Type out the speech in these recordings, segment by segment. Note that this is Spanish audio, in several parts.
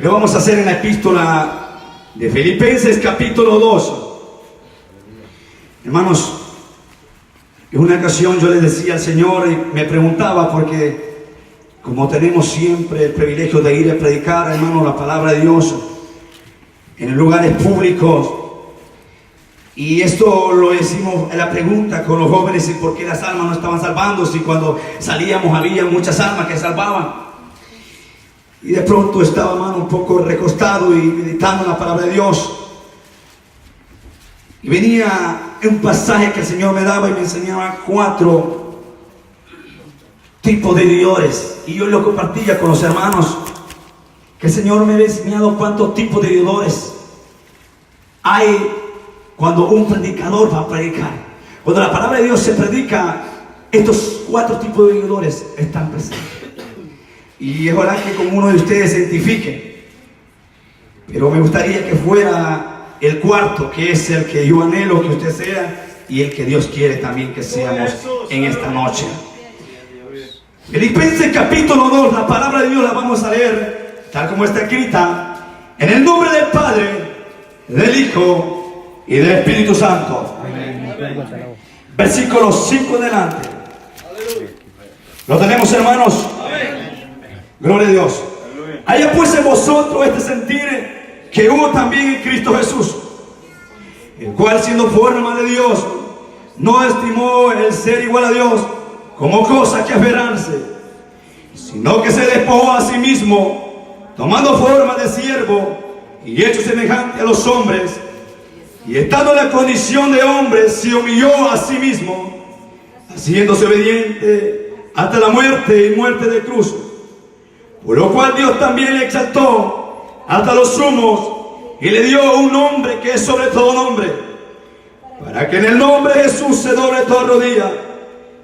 Lo vamos a hacer en la epístola de Filipenses capítulo 2. Hermanos, en una ocasión yo le decía al Señor y me preguntaba, porque como tenemos siempre el privilegio de ir a predicar, hermanos, la palabra de Dios en lugares públicos, y esto lo decimos en la pregunta con los jóvenes, y por qué las almas no estaban salvándose, y cuando salíamos había muchas almas que salvaban. Y de pronto estaba, hermano, un poco recostado y meditando en la palabra de Dios, y venía un pasaje que el Señor me daba y me enseñaba 4 tipos de deudores, y yo lo compartía con los hermanos, que el Señor me había enseñado cuántos tipos de deudores hay cuando un predicador va a predicar. Cuando la palabra de Dios se predica, estos 4 tipos de deudores están presentes. Y es ojalá que como uno de ustedes se identifique, pero me gustaría que fuera el 4, que es el que yo anhelo que usted sea y el que Dios quiere también que seamos en esta noche. Filipenses capítulo 2, la palabra de Dios la vamos a leer tal como está escrita, en el nombre del Padre, del Hijo y del Espíritu Santo. Amén. Versículo 5 en adelante. ¿Lo tenemos, hermanos? Amén. Gloria a Dios. Haya pues en vosotros este sentir que hubo también en Cristo Jesús, el cual, siendo forma de Dios, no estimó el ser igual a Dios como cosa que aferrarse, sino que se despojó a sí mismo, tomando forma de siervo y hecho semejante a los hombres, y estando en la condición de hombre, se humilló a sí mismo, haciéndose obediente hasta la muerte y muerte de cruz. Por lo cual Dios también le exaltó hasta los sumos y le dio un nombre que es sobre todo nombre, para que en el nombre de Jesús se doble toda rodilla,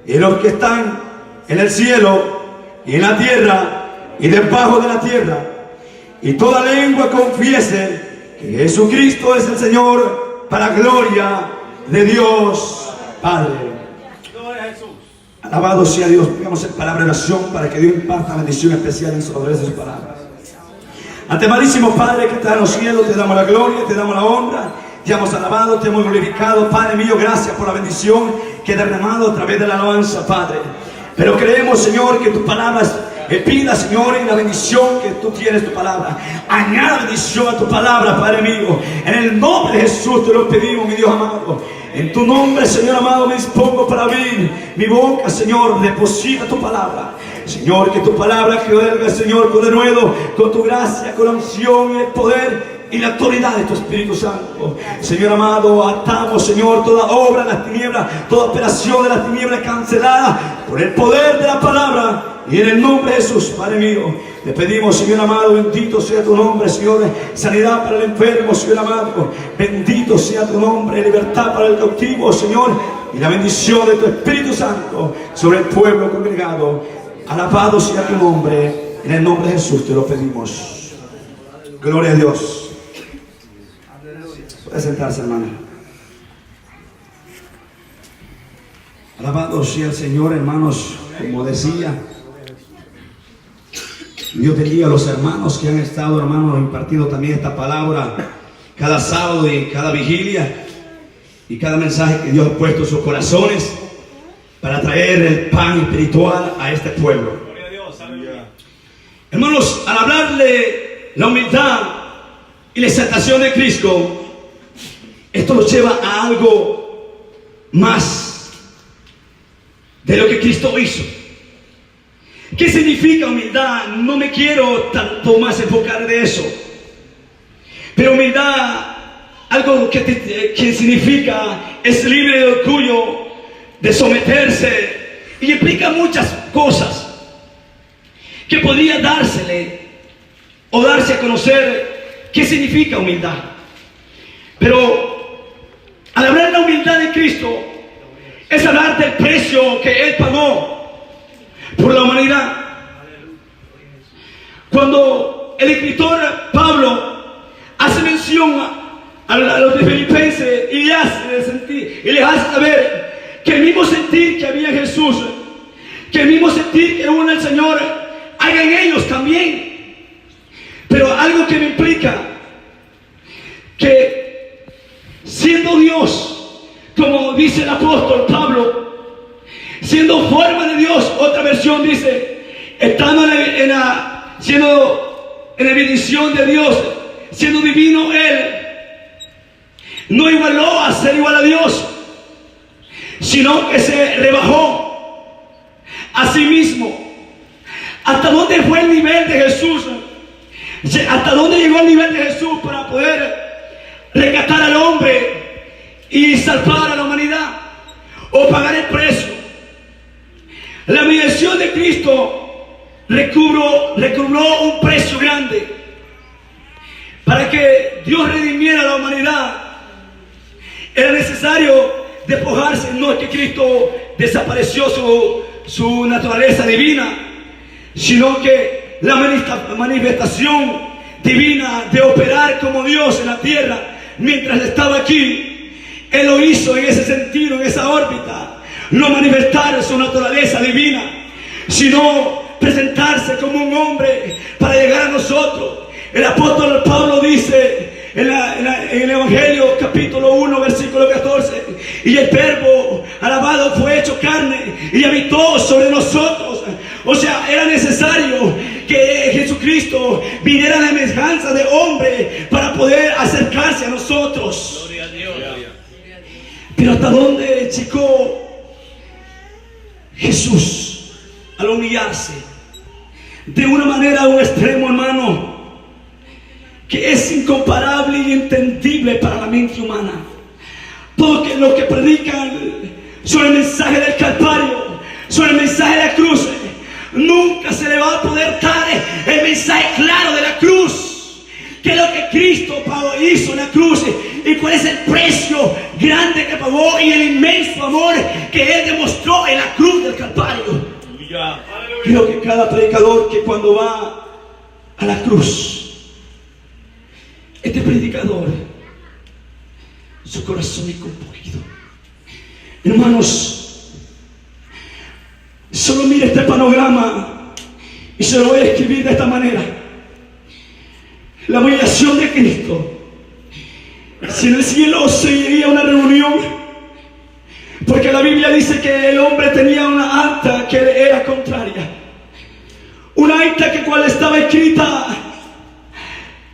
y los que están en el cielo y en la tierra y debajo de la tierra, y toda lengua confiese que Jesucristo es el Señor, para gloria de Dios Padre. Alabado sea Dios. Digamos en palabra de oración para que Dios imparta bendición especial en sobre sus palabras. Antemadísimo Padre que estás en los cielos, te damos la gloria, te damos la honra, te hemos alabado, te hemos glorificado. Padre mío, gracias por la bendición que he derramado a través de la alabanza, Padre. Pero creemos, Señor, que tu palabra pida, Señor, en la bendición que tú tienes tu palabra. Añada bendición a tu palabra, Padre mío. En el nombre de Jesús te lo pedimos, mi Dios amado. En tu nombre, Señor amado, me dispongo para abrir mi boca, Señor. Deposita tu palabra, Señor, que tu palabra que venga, Señor, con denuedo, con tu gracia, con la unción y el poder y la autoridad de tu Espíritu Santo. Señor amado, atamos, Señor, toda obra de las tinieblas, toda operación de las tinieblas cancelada por el poder de la palabra. Y en el nombre de Jesús, Padre mío, le pedimos, Señor amado, bendito sea tu nombre, Señor, sanidad para el enfermo, Señor amado, bendito sea tu nombre, libertad para el cautivo, Señor, y la bendición de tu Espíritu Santo sobre el pueblo congregado. Alabado sea tu nombre, en el nombre de Jesús te lo pedimos. Gloria a Dios. Puede sentarse, hermano. Alabado sea el Señor, hermanos, como decía. Dios bendiga a los hermanos que han estado, hermanos, impartiendo también esta palabra cada sábado y cada vigilia, y cada mensaje que Dios ha puesto en sus corazones para traer el pan espiritual a este pueblo. Hermanos, al hablarle la humildad y la exaltación de Cristo, esto nos lleva a algo más de lo que Cristo hizo. ¿Qué significa humildad? No me quiero tanto más enfocar de eso. Pero humildad, algo que significa, es libre de orgullo, de someterse, y implica muchas cosas que podría dársele o darse a conocer qué significa humildad. Pero al hablar de la humildad de Cristo, es hablar del precio que Él pagó por la humanidad. Cuando el escritor Pablo hace mención a los de Filipenses y les hace saber que el mismo sentir que había en Jesús, que el mismo sentir que hubo en el Señor, haya en ellos también. Pero algo que me implica que siendo Dios, como dice el apóstol Pablo, siendo forma de Dios, otra versión dice, estando siendo en la bendición de Dios, siendo divino Él, no igualó a ser igual a Dios, sino que se rebajó a sí mismo. ¿Hasta dónde fue el nivel de Jesús? ¿Hasta dónde llegó el nivel de Jesús para poder rescatar al hombre y salvar a la humanidad o pagar el precio? La mediación de Cristo recobró un precio grande para que Dios redimiera a la humanidad. Era necesario despojarse. No es que Cristo desapareció su naturaleza divina, sino que la manifestación divina de operar como Dios en la tierra mientras estaba aquí, Él lo hizo en ese sentido, en esa órbita. No manifestar su naturaleza divina, sino presentarse como un hombre para llegar a nosotros. El apóstol Pablo dice en el Evangelio capítulo 1 versículo 14, y el verbo alabado fue hecho carne y habitó sobre nosotros. O sea, era necesario que Jesucristo viniera a la semejanza de hombre para poder acercarse a nosotros. Gloria a Dios. Pero hasta dónde llegó Jesús al humillarse de una manera a un extremo, hermano, que es incomparable y entendible para la mente humana. Porque los que predican sobre el mensaje del Calvario, sobre el mensaje de la cruz, nunca se le va a poder dar el mensaje claro de la cruz, que es lo que Cristo hizo en la cruz y cuál es el precio grande que pagó y el inmenso amor que Él demostró en la cruz del Calvario. Creo que cada predicador que cuando va a la cruz, este predicador, su corazón es compungido. Hermanos, solo mire este panorama y se lo voy a escribir de esta manera. La humillación de Cristo. Si en el cielo se iría a una reunión, porque la Biblia dice que el hombre tenía una acta que le era contraria, una acta que cual estaba escrita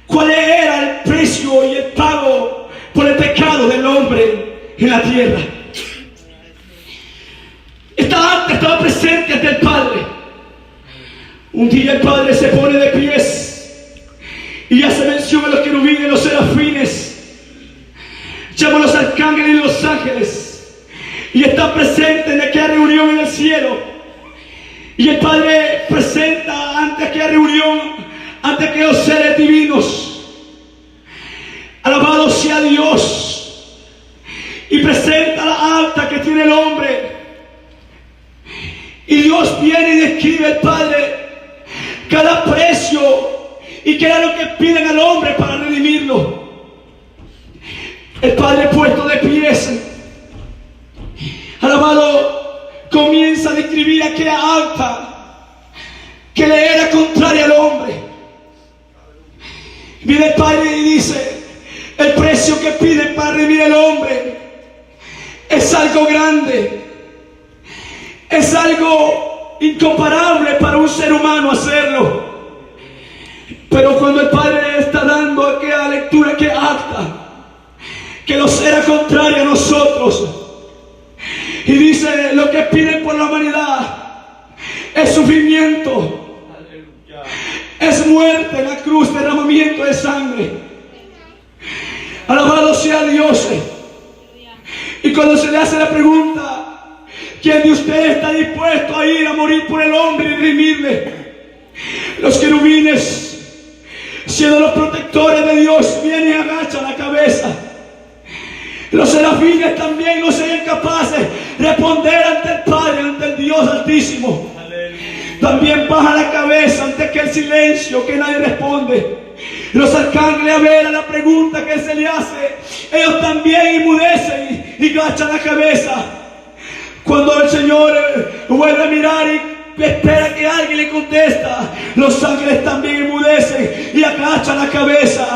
cuál era el precio y el pago por el pecado del hombre en la tierra. Esta acta estaba presente ante el Padre. Un día el Padre se pone de pies y hace mención a los querubines y los serafines, llama a los arcángeles y los ángeles, y está presente en aquella reunión en el cielo. Y el Padre presenta ante aquella reunión, ante aquellos seres divinos, alabado sea Dios, y presenta la acta que tiene el hombre. Y Dios viene y describe al Padre cada precio y qué era lo que piden al hombre para redimirlo. El Padre puesto de pies, alabado, comienza a describir aquella acta que le era contraria al hombre. Viene el Padre y dice, el precio que piden para redimir al hombre es algo grande, es algo incomparable para un ser humano hacerlo. Pero cuando el Padre está dando aquella lectura, que acta, que nos era contraria a nosotros, y dice, lo que piden por la humanidad es sufrimiento, es muerte en la cruz, derramamiento de sangre. Alabado sea Dios. Y cuando se le hace la pregunta, ¿quién de ustedes está dispuesto a ir a morir por el hombre y redimirle? Los querubines, siendo los protectores de Dios, vienen y agachan la cabeza. Los serafines también no serían capaces de responder ante el Padre, ante el Dios Altísimo. También baja la cabeza ante aquel silencio que nadie responde. Los arcángeles, a ver a la pregunta que se le hace, ellos también inmudecen y agachan la cabeza. Cuando el Señor vuelve a mirar y espera que alguien le contesta. Los ángeles también enmudecen y agachan la cabeza.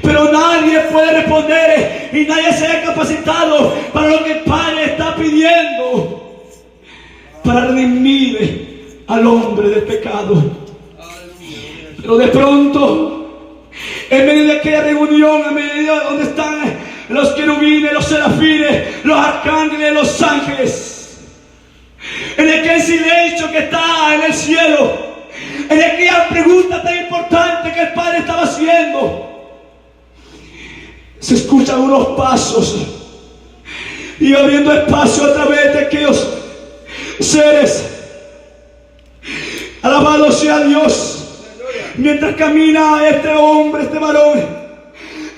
Pero nadie puede responder y nadie se ha capacitado para lo que el Padre está pidiendo, para redimir al hombre del pecado. Pero de pronto, en medio de aquella reunión, en medio de donde están los querubines, los serafines, los arcángeles, los ángeles, en aquel silencio que está en el cielo, en aquella pregunta tan importante que el Padre estaba haciendo, se escuchan unos pasos y abriendo espacio a través de aquellos seres. Alabado sea Dios. Mientras camina este hombre, este varón,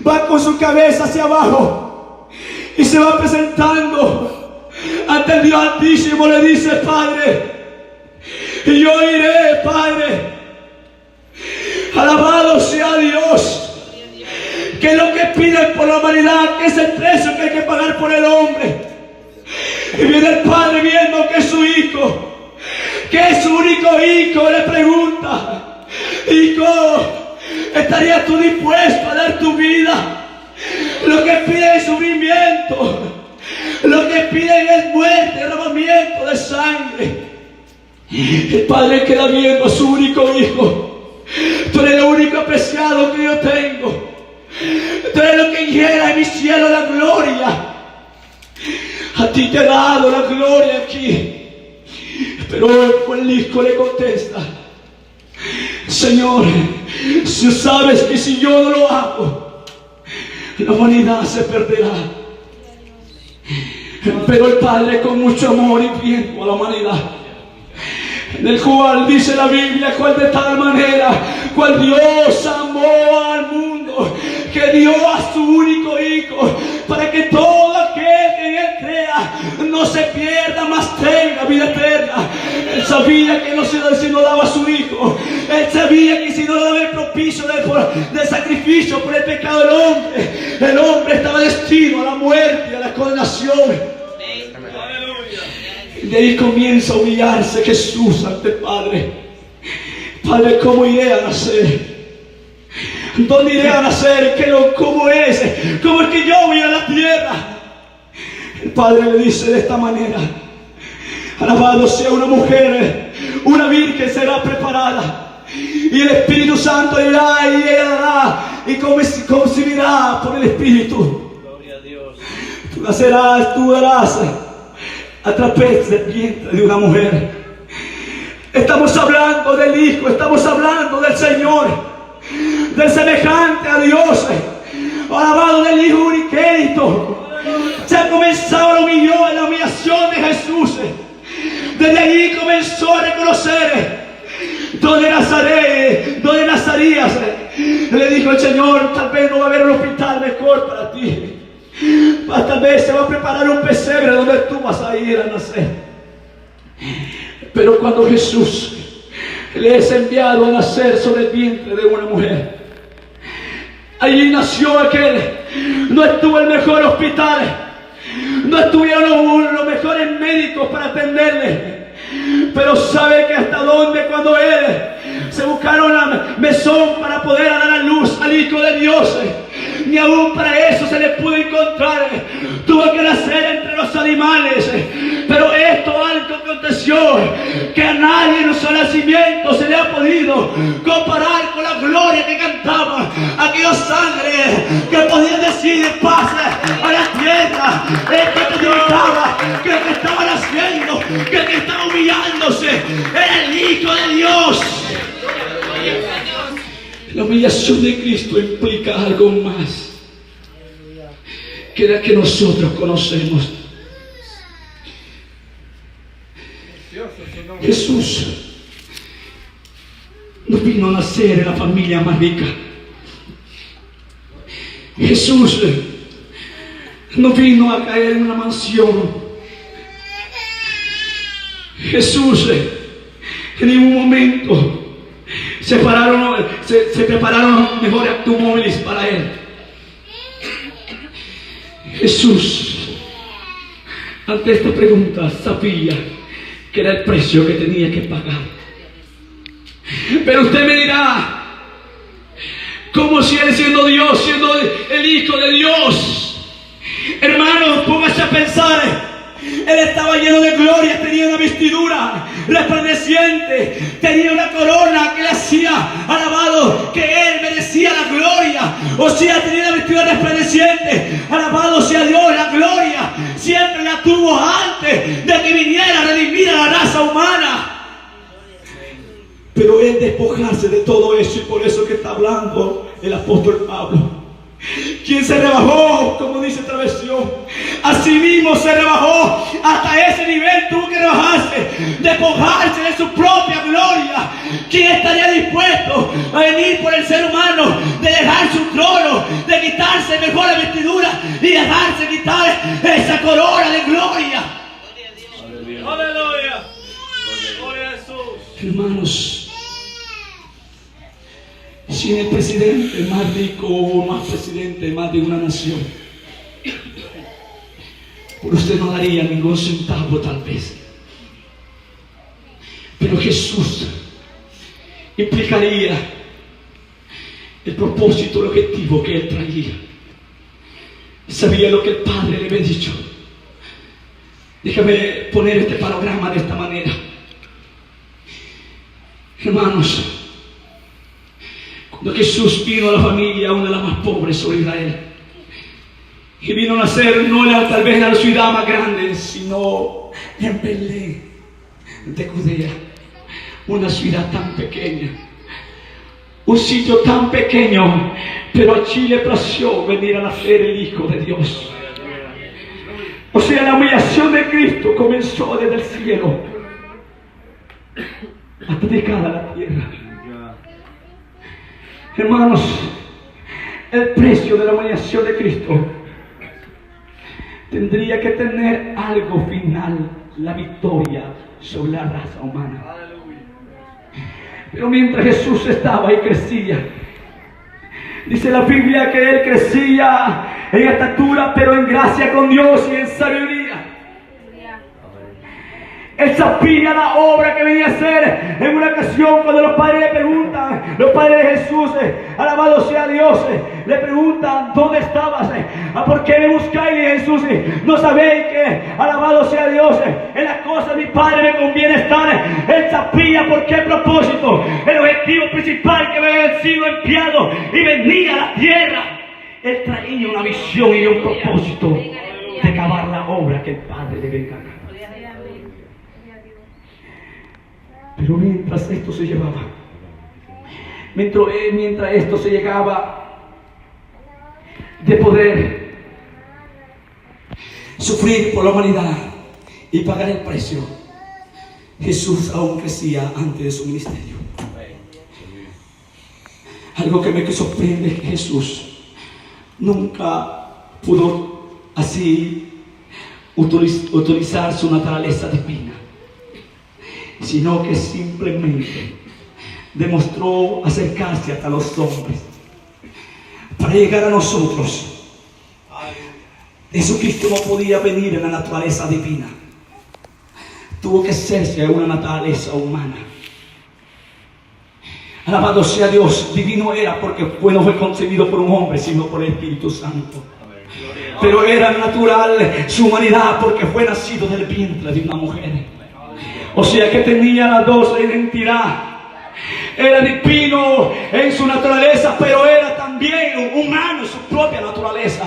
va con su cabeza hacia abajo y se va presentando ante el Dios Altísimo. Le dice: Padre, y yo iré, Padre. Alabado sea Dios. Que es lo que piden por la humanidad, que es el precio que hay que pagar por el hombre. Y viene el Padre viendo que es su hijo, que es su único hijo, le pregunta: hijo, ¿estarías tú dispuesto a dar tu vida? Lo que piden es sufrimiento, lo que piden es muerte, derramamiento de sangre. El Padre queda viendo a su único hijo. Tú eres lo único apreciado que yo tengo. Tú eres lo que llena en mi cielo la gloria. A ti te he dado la gloria aquí. Pero el hijo le contesta: Señor, si sabes que si yo no lo hago, la humanidad se perderá. Pero el Padre, con mucho amor y tiempo a la humanidad, en el cual dice la Biblia, cual de tal manera, cual Dios amó al mundo, que dio a su único hijo, para que todo aquel que en él crea no se pierda, mas tenga vida eterna. Él sabía que si no daba a su hijo, él sabía que si no daba el propicio del sacrificio por el pecado del hombre, el hombre estaba destino a la muerte y a la condenación. De ahí comienza a humillarse Jesús ante el Padre. Padre, ¿cómo iré a nacer? ¿Dónde iré a nacer? ¿Cómo es? ¿Cómo es que yo voy a la tierra? El Padre le dice de esta manera: alabado sea una mujer, una virgen será preparada, y el Espíritu Santo irá y ella dará y concebirá por el Espíritu. Gloria a Dios. Tú darás a través del vientre de una mujer. Estamos hablando del Hijo, estamos hablando del Señor, del semejante a Dios, alabado del Hijo unigénito. Se ha comenzado la humillación de Jesús. Desde allí comenzó a reconocer dónde nacerías. Le dijo el Señor: tal vez no va a haber un hospital mejor para ti. Tal vez se va a preparar un pesebre donde tú vas a ir a nacer. Pero cuando Jesús le es enviado a nacer sobre el vientre de una mujer, allí nació aquel. No estuvo el mejor hospital, no estuvieron los mejores médicos para atenderle, pero sabe que hasta dónde, cuando él se buscaron la mesón para poder dar a luz al Hijo de Dios, ni aún para eso se le pudo encontrar. Tuvo que nacer entre los animales. Pero esto algo aconteció, que a nadie en su nacimiento se le ha podido comparar con la gloria que cantaban aquellos ángeles, que podían decir: paz a la tierra. El que testificaba que el que estaba naciendo, que el que estaba humillándose era el Hijo de Dios. La humillación de Cristo implica algo más que la que nosotros conocemos. Jesús no vino a nacer en la familia más rica. Jesús no vino a caer en una mansión. Jesús en ningún momento se prepararon mejores automóviles para él. Jesús, ante esta pregunta, sabía que era el precio que tenía que pagar. Pero usted me dirá, ¿cómo si Él siendo Dios, siendo el Hijo de Dios? Hermanos, póngase a pensar. Él estaba lleno de gloria, tenía una vestidura resplandeciente, tenía una corona que le hacía alabado, que Él merecía la gloria. O sea, tenía una vestidura resplandeciente, alabado sea Dios, la gloria siempre la tuvo antes de que viniera a redimir a la raza humana. Pero Él despojarse de todo eso, y por eso que está hablando el apóstol Pablo, quien se rebajó, como dice otra versión, a sí mismo se rebajó hasta ese nivel, tuvo que rebajarse, despojarse de su propia gloria. ¿Quién estaría dispuesto a venir por el ser humano, de dejar su trono, de quitarse mejores vestiduras y dejarse quitar esa corona de gloria? Aleluya. Gloria a Jesús. Hermanos, si el presidente más rico o más presidente más de una nación, por usted no daría ningún centavo tal vez, pero Jesús implicaría el propósito, el objetivo que Él traía. Sabía lo que el Padre le había dicho. Déjame poner este panorama de esta manera. Hermanos, cuando Jesús vino a la familia, una de las más pobres sobre Israel, y vino a nacer no tal vez en la ciudad más grande, sino en Belén de Judea, una ciudad tan pequeña, un sitio tan pequeño, pero allí le plació venir a nacer el Hijo de Dios. O sea, la humillación de Cristo comenzó desde el cielo hasta llegar a la tierra. Hermanos, el precio de la humillación de Cristo tendría que tener algo final, la victoria sobre la raza humana. Pero mientras Jesús estaba y crecía, dice la Biblia que Él crecía en estatura, pero en gracia con Dios y en sabiduría. Él sabía la obra que venía a hacer. En una ocasión, cuando los padres le preguntan, los padres de Jesús, alabado sea Dios, le preguntan, ¿dónde estabas? ¿Por qué me buscáis? Y Jesús, ¿no sabéis que, alabado sea Dios, en las cosas de mi Padre me conviene estar? Él sabía por qué propósito, el objetivo principal que me había sido enviado y venía a la tierra. Él traía una visión y un propósito de acabar la obra que el Padre le había encargado. Pero mientras esto se llevaba, mientras esto se llegaba de poder sufrir por la humanidad y pagar el precio, Jesús aún crecía antes de su ministerio. Algo que me sorprende es que Jesús nunca pudo así utilizar su naturaleza divina, sino que simplemente demostró acercarse hasta los hombres para llegar a nosotros. Jesucristo no podía venir en la naturaleza divina, tuvo que hacerse una naturaleza humana. Alabado sea Dios, divino era porque no fue concebido por un hombre, sino por el Espíritu Santo. Pero era natural su humanidad porque fue nacido del vientre de una mujer. O sea que tenía las dos identidades. Era divino en su naturaleza, pero era también humano en su propia naturaleza.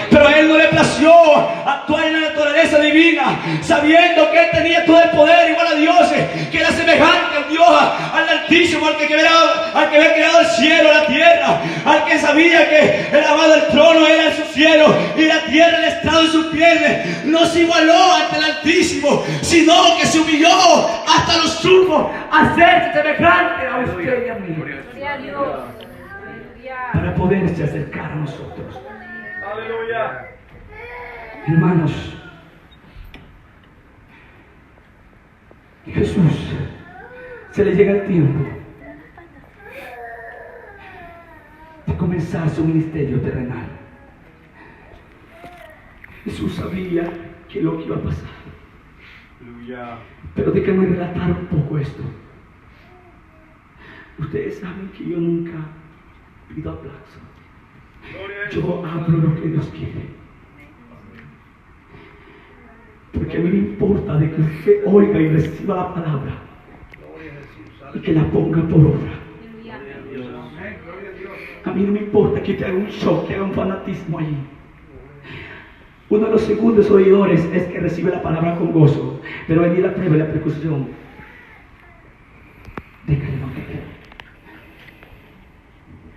Pero a Él no le plació actuar en la naturaleza divina, sabiendo que Él tenía todo el poder igual a Dios, que era semejante al Dios, al Altísimo, al que había creado el cielo, la tierra, al que sabía que el amado del trono era en su cielo y la tierra el estrado de sus pies. No se igualó ante el Altísimo, sino que se humilló hasta lo sumo hacerse semejante a usted y a mí, para poderse acercar a nosotros. Aleluya. Hermanos, Jesús se le llega el tiempo de comenzar su ministerio terrenal. Jesús sabía que lo que iba a pasar. Pero déjenme relatar un poco esto. Ustedes saben que yo nunca pido aplauso. Yo hablo lo que Dios quiere. Porque a mí me importa de que usted oiga y reciba la palabra y que la ponga por obra. A mí no me importa que te haga un show, que haga un fanatismo allí. Uno de los segundos oidores es que recibe la palabra con gozo, pero allí la prueba y la percusión. Déjale lo que quiera.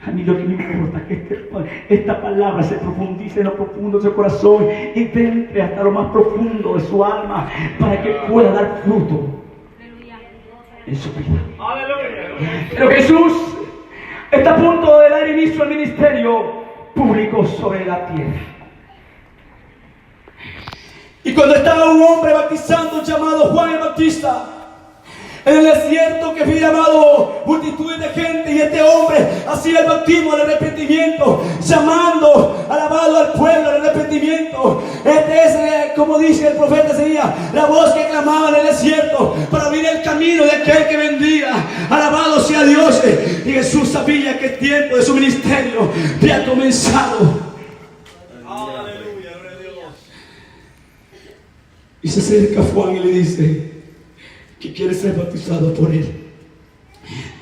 A mí lo que me importa es que esta palabra se profundice en lo profundo de su corazón y entre hasta lo más profundo de su alma para que pueda dar fruto en su vida. Pero Jesús está a punto de dar inicio al ministerio público sobre la tierra. Y cuando estaba un hombre bautizando llamado Juan el Bautista en el desierto, que fue llamado multitudes de gente, y este hombre hacía el bautismo del arrepentimiento, llamando, alabado al pueblo al arrepentimiento. Este es, como dice el profeta Isaías, la voz que clamaba en el desierto para abrir el camino de aquel que vendría. Alabado sea Dios. Y Jesús sabía que el tiempo de su ministerio había comenzado. Aleluya, gloria a Dios. Y se acerca Juan y le dice que quiere ser bautizado por él.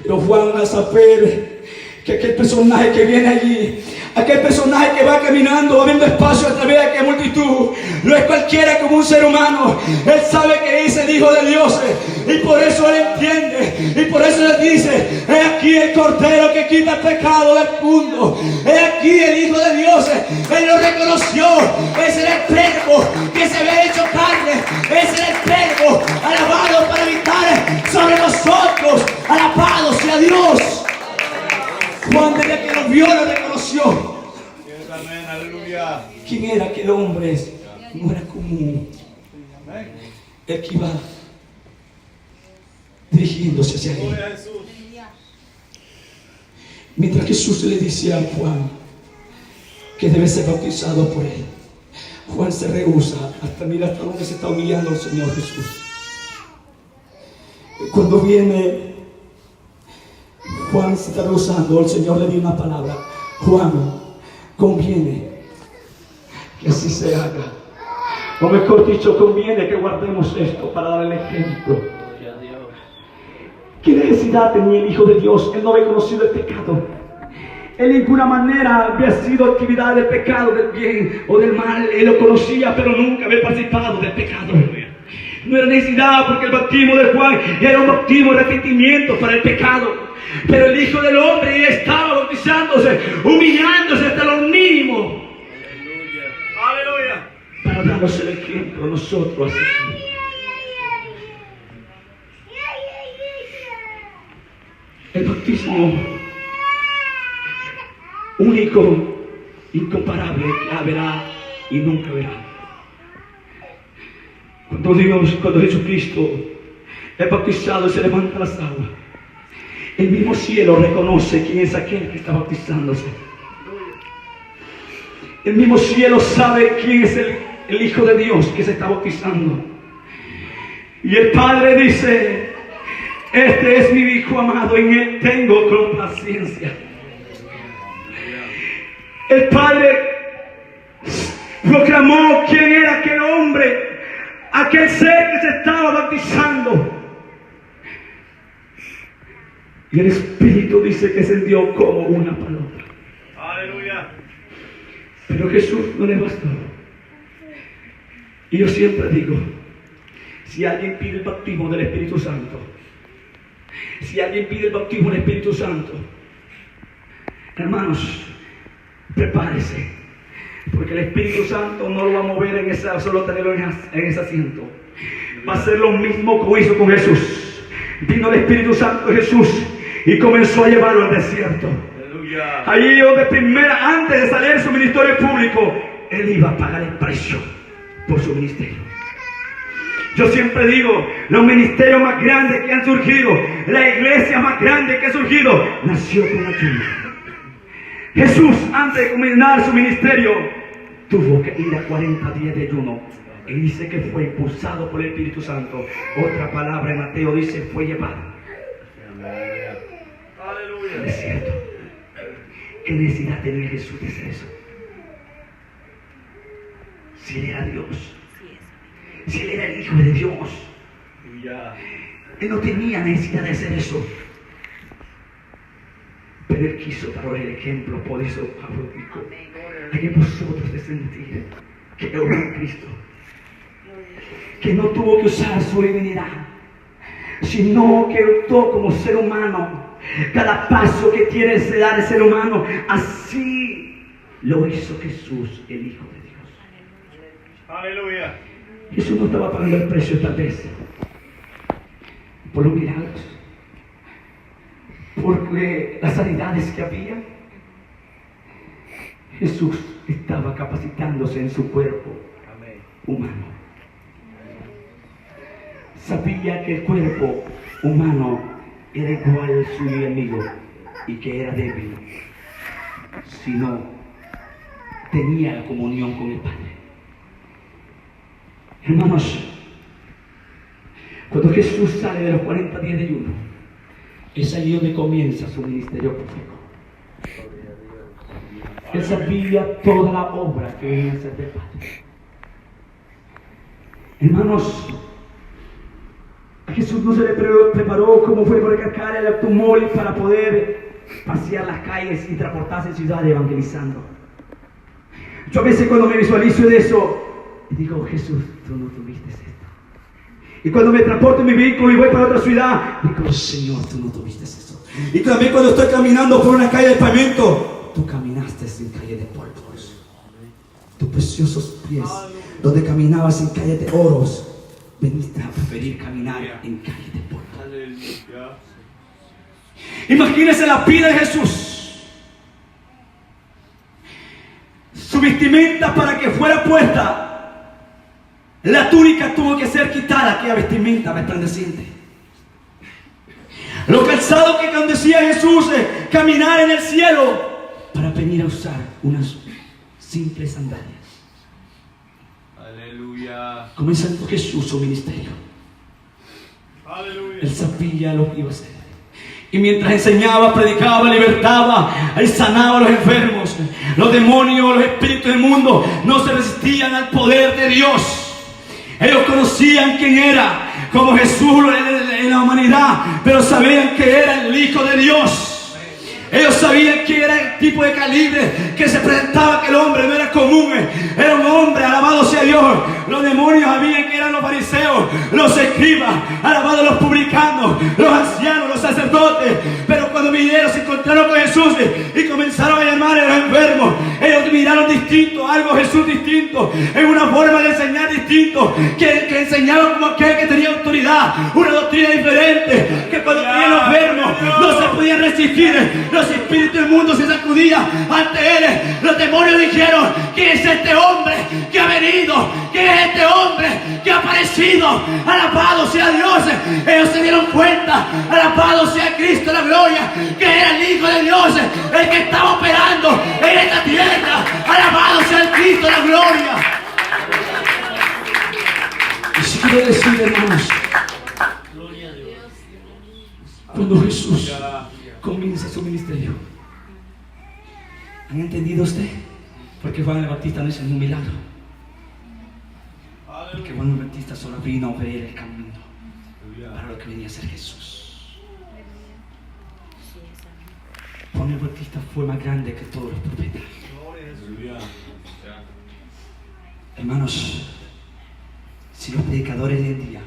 Pero Juan, a saber que aquel personaje que viene allí, aquel personaje que va caminando, abriendo espacio a través de aquella multitud, no es cualquiera como un ser humano. Él sabe que es el Hijo de Dios, y por eso él entiende, y por eso él dice: he aquí el Cordero que quita el pecado del mundo, he aquí el Hijo de Dios. Él lo reconoció. Ese era el Verbo que se había hecho carne, ese era el Verbo alabado para habitar sobre nosotros. Alabado sea Dios. Juan, desde que lo vio, lo reconoció. Amén, aleluya. ¿Quién era aquel hombre? No era común. El que iba dirigiéndose hacia él. Mientras Jesús le decía a Juan que debe ser bautizado por él, Juan se rehúsa. Hasta mira hasta dónde se está humillando el Señor Jesús. Cuando viene Juan, se está rehusando. El Señor le dio una palabra: Juan, conviene que así se haga. O mejor dicho, conviene que guardemos esto para dar el ejemplo. ¿Qué necesidad tenía el Hijo de Dios? Él no había conocido el pecado. Él de ninguna manera había sido actividad del pecado, del bien o del mal. Él lo conocía, pero nunca había participado del pecado. No era necesidad, porque el bautismo de Juan era un bautismo de arrepentimiento para el pecado. Pero el Hijo del Hombre estaba bautizándose, humillándose hasta lo mínimo. Aleluya. Para darnos el ejemplo a nosotros así. El bautismo único, incomparable, que habrá y nunca verá. Cuando Jesucristo es bautizado y se levanta las aguas, el mismo cielo reconoce quién es aquel que está bautizándose. El mismo cielo sabe quién es el Hijo de Dios que se está bautizando. Y el Padre dice: este es mi Hijo amado, en él tengo complacencia. El Padre proclamó quién era aquel hombre, aquel ser que se estaba bautizando. Y el Espíritu dice que descendió como una paloma. Aleluya. Pero Jesús no le bastó. Y yo siempre digo, si alguien pide el bautismo del Espíritu Santo, si alguien pide el bautismo del Espíritu Santo, hermanos, prepárese, porque el Espíritu Santo no lo va a mover en esa, solo tenerlo en ese asiento. Va a ser lo mismo como hizo con Jesús. Vino el Espíritu Santo de Jesús y comenzó a llevarlo al desierto. Allí donde antes de salir de su ministerio público, él iba a pagar el precio por su ministerio. Yo siempre digo, los ministerios más grandes que han surgido, la iglesia más grande que ha surgido, nació con ayuno. Jesús, antes de comenzar su ministerio, tuvo que ir a 40 días de ayuno Y dice que fue impulsado por el Espíritu Santo. Otra palabra en Mateo dice fue llevado. Aleluya. Es cierto. ¿Qué necesidad tenía Jesús de hacer eso? Si Él era Dios. Si Él era el Hijo de Dios. Él no tenía necesidad de hacer eso. Pero Él quiso dar el ejemplo. Por eso Pablo dijo: hay en vosotros de sentir que es un Cristo, que no tuvo que usar su divinidad, sino que optó como ser humano. Cada paso que tiene que dar el ser humano, así lo hizo Jesús, el Hijo de Dios. Aleluya. Jesús no estaba pagando el precio esta vez por los milagros, porque las sanidades que había. Jesús estaba capacitándose en su cuerpo humano. Sabía que el cuerpo humano era igual a su enemigo y que era débil si no tenía la comunión con el Padre. Hermanos, cuando Jesús sale de los 40 días de ayuno, es ahí donde comienza su ministerio profético. Él sabía toda la obra que iba a hacer del Padre. Hermanos, a Jesús no se le preparó como fue por cargar el automóvil para poder pasear las calles y transportarse en ciudades evangelizando. Yo a veces cuando me visualizo de eso, digo: Jesús, tú no tuviste esto. Y cuando me transporto en mi vehículo y voy para otra ciudad, digo: Señor, tú no tuviste eso. Y también cuando estoy caminando por una calle de pavimento, tú caminaste en calle de polvos. Tus preciosos pies, donde caminabas en calle de oros, veniste a preferir caminar en calle de polvos. Imagínense la vida de Jesús. Su vestimenta, para que fuera puesta, la túnica tuvo que ser quitada, aquella vestimenta resplandeciente. Los calzados que decía Jesús, caminar en el cielo, para venir a usar unas simples sandalias. Aleluya. Comenzando Jesús su ministerio. Aleluya. Él sabía lo que iba a hacer. Y mientras enseñaba, predicaba, libertaba, Él sanaba a los enfermos. Los demonios, los espíritus del mundo no se resistían al poder de Dios. Ellos conocían quién era, como Jesús en la humanidad, pero sabían que era el Hijo de Dios. Ellos sabían que era el tipo de calibre que se presentaba, que el hombre no era común, era un hombre, alabado sea Dios. Los demonios sabían que eran los fariseos, los escribas, alabado los publicanos, los ancianos, los sacerdotes. Pero cuando vinieron, se encontraron con Jesús y comenzaron a llamar a los enfermos. Ellos miraron distinto, algo Jesús distinto, en una forma de enseñar distinto, que enseñaban como aquel que tenía autoridad, una doctrina diferente, que cuando tenían los enfermos no se podían resistir. Los espíritus del mundo se sacudían ante Él. Los demonios dijeron: ¿quién es este hombre que ha venido? ¿Quién es este hombre que ha aparecido? Alabado sea Dios. Ellos se dieron cuenta, alabado sea Cristo la gloria, que era el Hijo de Dios, el que estaba operando en esta tierra. Alabado sea el Cristo la gloria. Y si quiero decir, hermanos, cuando Jesús comienza su ministerio, ¿han entendido usted? Porque Juan el Bautista no hizo ningún milagro. Porque Juan el Bautista solo vino a ver el camino para lo que venía a ser Jesús. Juan el Bautista fue más grande que todos los profetas. Hermanos, si los predicadores de hoy en día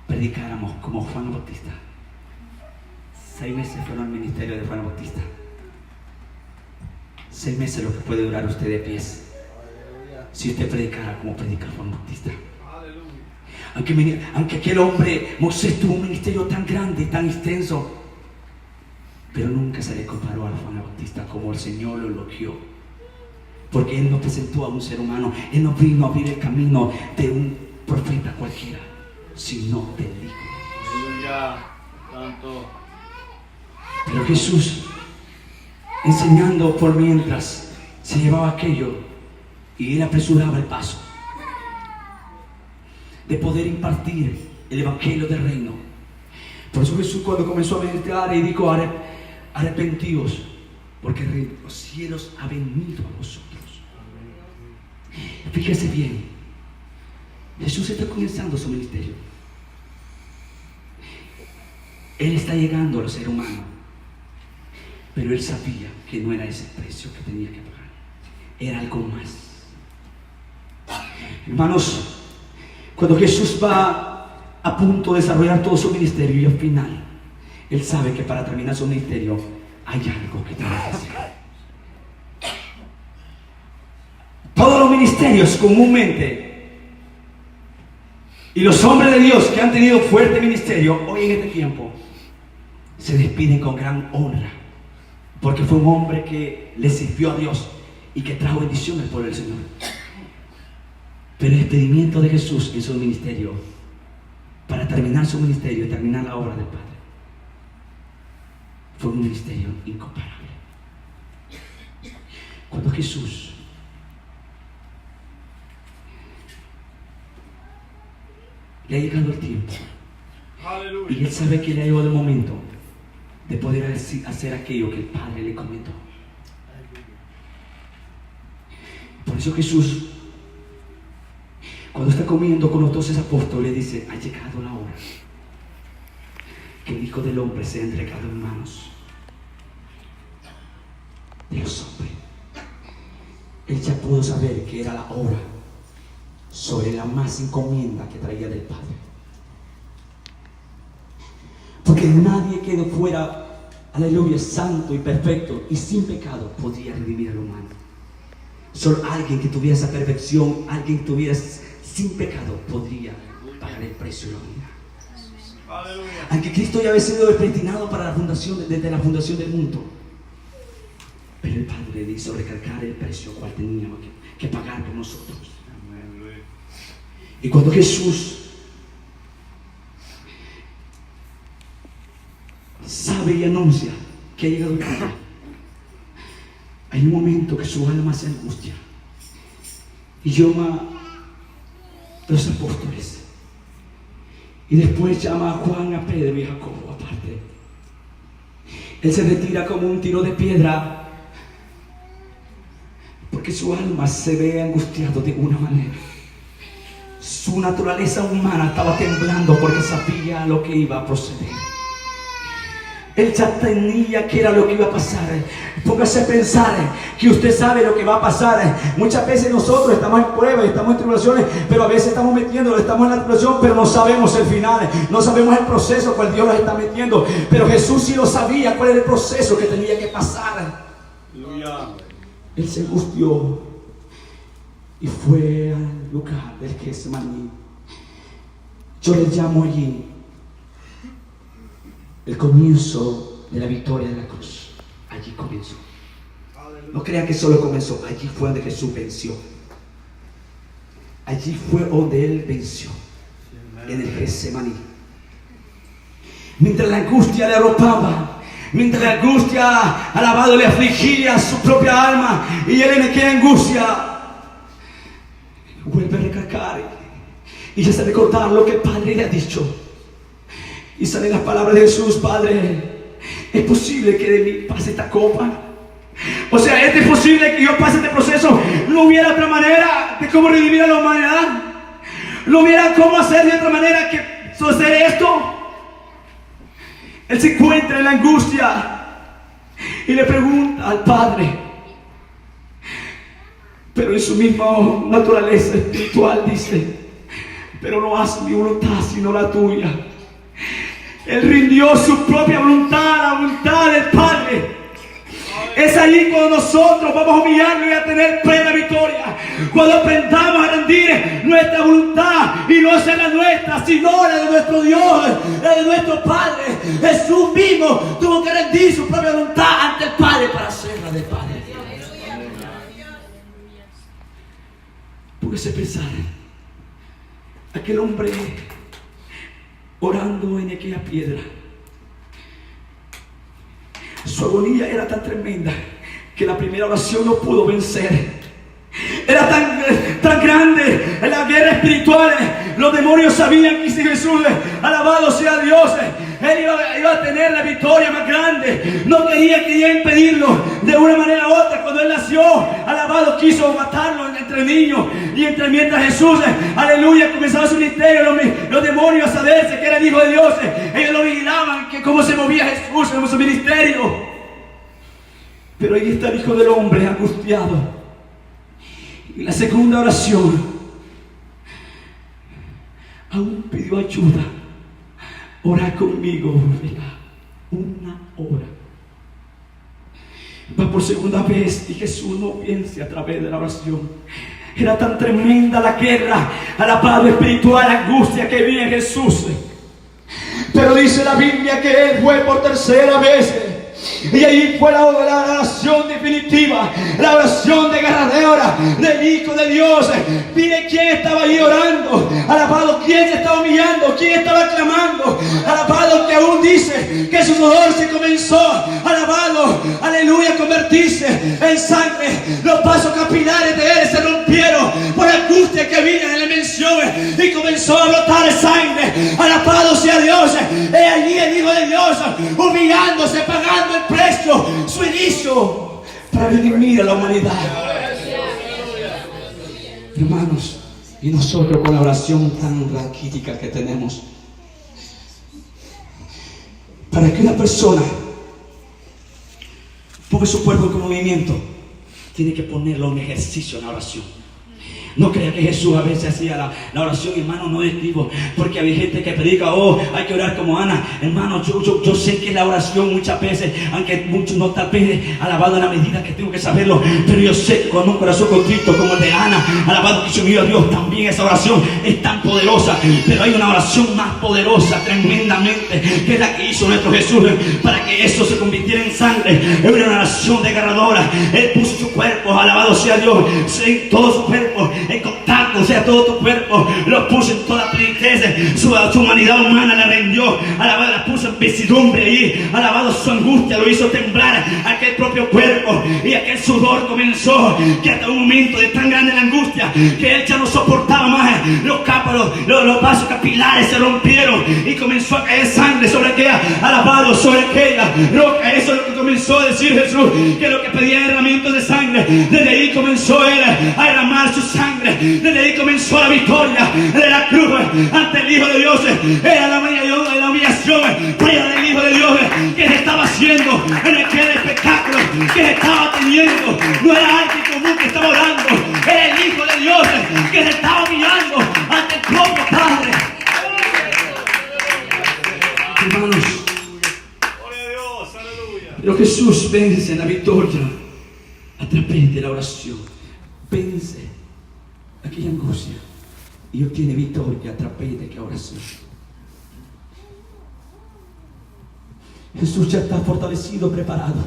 predicáramos como Juan el Bautista, 6 meses fueron al ministerio de Juan el Bautista. 6 meses lo que puede durar usted de pies, si usted predicara como predica Juan el Bautista. Aunque aquel hombre, Moisés, tuvo un ministerio tan grande y tan extenso, pero nunca se le comparó a Juan el Bautista como el Señor lo elogió. Porque Él no presentó a un ser humano. Él no vino a abrir el camino de un profeta cualquiera, sino del Hijo. Aleluya. Santo. Pero Jesús, enseñando por mientras, se llevaba aquello y Él apresuraba el paso. de poder impartir el evangelio del reino. Por eso Jesús, cuando comenzó a meditar, y dijo: arrepentíos, porque el reino de los cielos ha venido a vosotros. Fíjese bien, Jesús está comenzando su ministerio. Él está llegando a los seres humanos, pero él sabía que no era ese precio que tenía que pagar, era algo más. Hermanos, cuando Jesús va a punto de desarrollar todo su ministerio, y al final él sabe que para terminar su ministerio hay algo que tiene que hacer. Todos los ministerios comúnmente, y los hombres de Dios que han tenido fuerte ministerio hoy en este tiempo, se despiden con gran honra, porque fue un hombre que le sirvió a Dios y que trajo bendición al pueblo del Señor. Pero el despedimiento de Jesús en su ministerio, para terminar su ministerio y terminar la obra del Padre, fue un ministerio incomparable. Cuando Jesús le ha llegado el tiempo, aleluya, y él sabe que le ha llegado el momento de poder hacer aquello que el Padre le comentó. Por eso Jesús, cuando está comiendo con los 12 apóstoles, dice: ha llegado la hora que el Hijo del Hombre sea entregado en manos de los hombres. Él ya pudo saber que era la hora sobre la más encomienda que traía del Padre, porque nadie que fuera, aleluya, santo y perfecto y sin pecado podía redimir al humano. Solo alguien que tuviera esa perfección, alguien que tuviera sin pecado, podría pagar el precio de la humanidad. Aunque Cristo ya había sido predestinado para la fundación, desde la fundación del mundo, pero el Padre le hizo recalcar el precio cual teníamos que pagar por nosotros. Y cuando Jesús sabe y anuncia que ha llegado el día, hay un momento que su alma se angustia y llama a los apóstoles, y después llama a Juan, a Pedro y a Jacobo aparte. Él se retira como un tiro de piedra, porque su alma se ve angustiado de una manera. Su naturaleza humana estaba temblando porque sabía lo que iba a proceder. Él ya tenía que era lo que iba a pasar. Póngase a pensar que usted sabe lo que va a pasar. Muchas veces nosotros estamos en pruebas, estamos en tribulaciones, pero a veces estamos metiéndolo, estamos en la tribulación, pero no sabemos el final, no sabemos el proceso cual Dios nos está metiendo. Pero Jesús sí lo sabía cuál era el proceso que tenía que pasar. Él se angustió y fue al lugar del Getsemaní. Yo le llamo allí el comienzo de la victoria de la cruz. Allí comenzó. No crea que solo comenzó. Allí fue donde Jesús venció. Allí fue donde Él venció, en el Getsemaní. Mientras la angustia le arropaba, mientras la angustia alabado le afligía su propia alma, y él en aquella angustia vuelve a recalcar y ya sabe recordar lo que el Padre le ha dicho, y salen las palabras de Jesús: Padre, ¿es posible que de mí pase esta copa? O sea, ¿es posible que yo pase este proceso? No hubiera otra manera de cómo redimir a la humanidad, no hubiera cómo hacer de otra manera que suceder esto. Él se encuentra en la angustia y le pregunta al Padre, pero en su misma naturaleza espiritual dice: pero no haz mi voluntad sino la tuya. Él rindió su propia voluntad a la voluntad del Padre. Es allí cuando nosotros vamos a humillarnos y a tener plena victoria, cuando aprendamos a rendir nuestra voluntad y no sea la nuestra, sino la de nuestro Dios, la de nuestro Padre. Jesús mismo tuvo que rendir su propia voluntad ante el Padre para hacer la del Padre. Póngase a pensar, aquel hombre orando en aquella piedra, su agonía era tan tremenda que la primera oración no pudo vencer. Era tan grande la guerra espiritual. Los demonios sabían que si Jesús, alabado sea Dios, Él iba a tener la victoria más grande. No quería impedirlo de una manera u otra. Cuando Él nació, alabado, quiso matarlo entre niños. Y mientras Jesús, aleluya, comenzaba su ministerio, los demonios a saberse que era el Hijo de Dios, ellos lo vigilaban, que cómo se movía Jesús en su ministerio. Pero ahí está el Hijo del Hombre angustiado. Y la segunda oración, aún pidió ayuda. Ora conmigo, verá, una hora. Va por segunda vez y Jesús no piensa a través de la oración. Era tan tremenda la guerra, alabado espiritual, la angustia que había en Jesús. Pero dice la Biblia que Él fue por tercera vez. Y ahí fue la oración definitiva, la oración desgarradora del Hijo de Dios. Mire quién estaba ahí orando, alabado, quién se estaba humillando, quién estaba clamando, alabado, que aún dice que su sudor se comenzó, alabado, aleluya, a convertirse en sangre. Los vasos capilares de Él se rompieron por la angustia que había en la dimensión y comenzó a brotar sangre. Alabado sea Dios. He allí el Hijo de Dios humillándose, pagando el precio, su inicio para redimir a la humanidad. Hermanos, y nosotros con la oración tan raquítica que tenemos, para que una persona ponga su cuerpo en movimiento, tiene que ponerlo en ejercicio en la oración. No crea que Jesús a veces hacía la oración, hermano, no es vivo, porque hay gente que predica, hay que orar como Ana. Hermano, yo sé que la oración muchas veces, aunque muchos no tal vez alabado en la medida que tengo que saberlo, pero yo sé que con un corazón contrito como el de Ana, alabado que se unió a Dios, también esa oración es tan poderosa. Pero hay una oración más poderosa, tremendamente, que es la que hizo nuestro Jesús, para que eso se convirtiera en sangre. Es una oración desgarradora. Él puso su cuerpo, alabado sea Dios, en todo su cuerpo, en contacto, o sea, todo tu cuerpo, lo puso en toda plenitud. Su humanidad humana la rendió, alabado, la puso en pesadumbre ahí, alabado, su angustia lo hizo temblar aquel propio cuerpo, y aquel sudor comenzó, que hasta un momento de tan grande la angustia que él ya no soportaba más. Los vasos capilares se rompieron y comenzó a caer sangre sobre aquella, alabado, sobre aquella roca. Eso es lo que comenzó a decir Jesús, que lo que pedía era derramamiento de sangre. Desde ahí comenzó él a derramar su sangre. Desde ahí comenzó la victoria de la cruz ante el Hijo de Dios. Era la humillación para del Hijo de Dios que se estaba haciendo en aquel espectáculo que se estaba teniendo. No era alguien común que estaba orando, era el Hijo de Dios que se estaba humillando ante el propio Padre. Hermanos, pero Jesús vence en la victoria a través de la oración. Vence aquella angustia y obtiene victoria a través de aquella oración. Jesús ya está fortalecido, preparado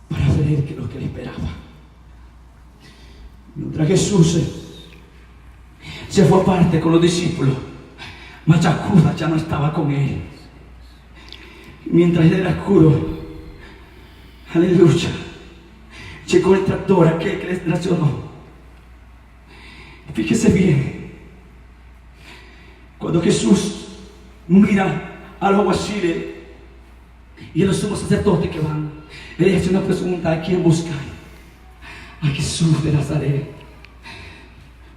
para ver que lo que le esperaba. Mientras Jesús se fue aparte con los discípulos, mas Judas ya no estaba con él. Mientras él era oscuro, aleluya, llegó el tractor, aquel que les traicionó. Fíjese bien, cuando Jesús mira a los alguaciles y a los sumos sacerdotes que van, él hace una pregunta: ¿a quién buscan? A Jesús de Nazaret.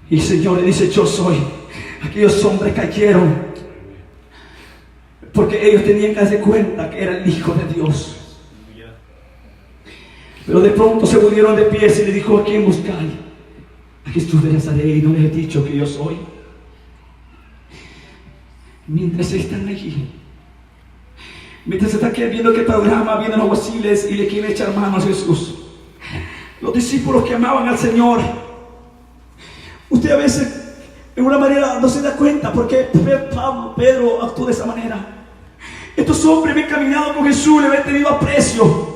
Y el Señor le dice: yo soy. Aquellos hombres cayeron porque ellos tenían que darse cuenta que era el Hijo de Dios. Pero de pronto se volvieron de pie y le dijo: ¿a quién buscáis? A Jesús de Nazaret. Y no les he dicho que yo soy. Mientras están allí, mientras están aquí viendo qué programa, vienen los alguaciles y le quieren echar manos a Jesús, los discípulos que amaban al Señor, usted a veces de una manera no se da cuenta porque Pedro actuó de esa manera. Estos hombres habían caminado con Jesús, le habían tenido aprecio.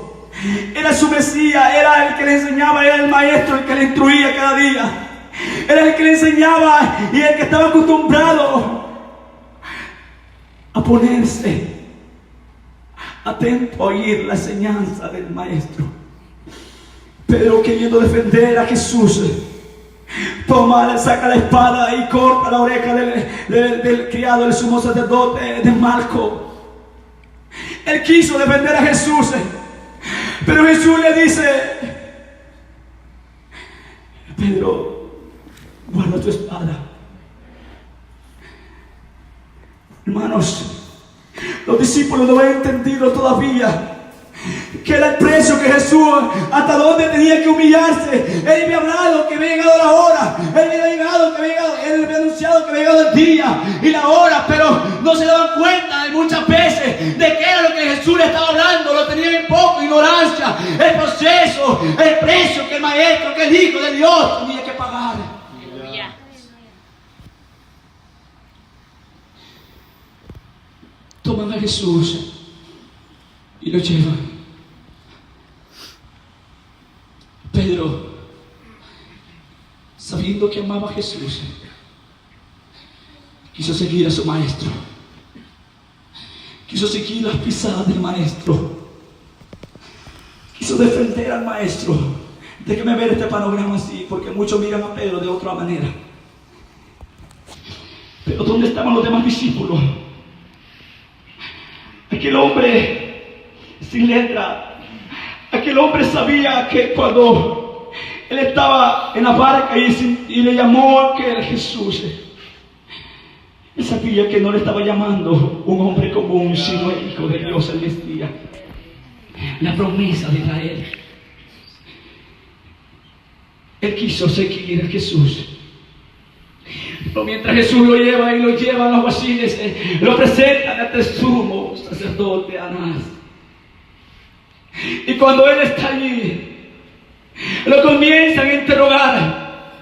Era su Mesías, era el que le enseñaba, era el maestro, el que le instruía cada día. Era el que le enseñaba y el que estaba acostumbrado a ponerse atento a oír la enseñanza del maestro. Pedro, queriendo defender a Jesús, saca la espada y corta la oreja del criado del sumo sacerdote de Malco. Él quiso defender a Jesús, pero Jesús le dice: Pedro, guarda tu espada. Hermanos, los discípulos no habían entendido todavía que era el precio que Jesús, hasta dónde tenía que humillarse. Él había hablado que había llegado la hora, él había anunciado que había llegado el día y la hora, pero no se daban cuenta de muchas veces de qué era lo que Jesús le estaba hablando. Lo tenían en poco ignorancia, el proceso, el precio que el maestro, que el Hijo de Dios tenía que pagar. Toman a Jesús y lo llevan. Pedro, sabiendo que amaba a Jesús, quiso seguir a su maestro, quiso seguir las pisadas del maestro, quiso defender al maestro. Déjeme ver este panorama así, porque muchos miran a Pedro de otra manera. Pero ¿dónde estaban los demás discípulos? Aquel hombre sin letra, aquel hombre sabía que cuando él estaba en la barca y le llamó a aquel Jesús, él sabía que no le estaba llamando un hombre común, sino el Hijo de Dios, el Mesías, la promesa de Israel. Él quiso seguir a Jesús. Pero mientras Jesús lo lleva y lo llevan los guaciles, lo presentan ante el sumo sacerdote Anás. Y cuando él está allí, lo comienzan a interrogar.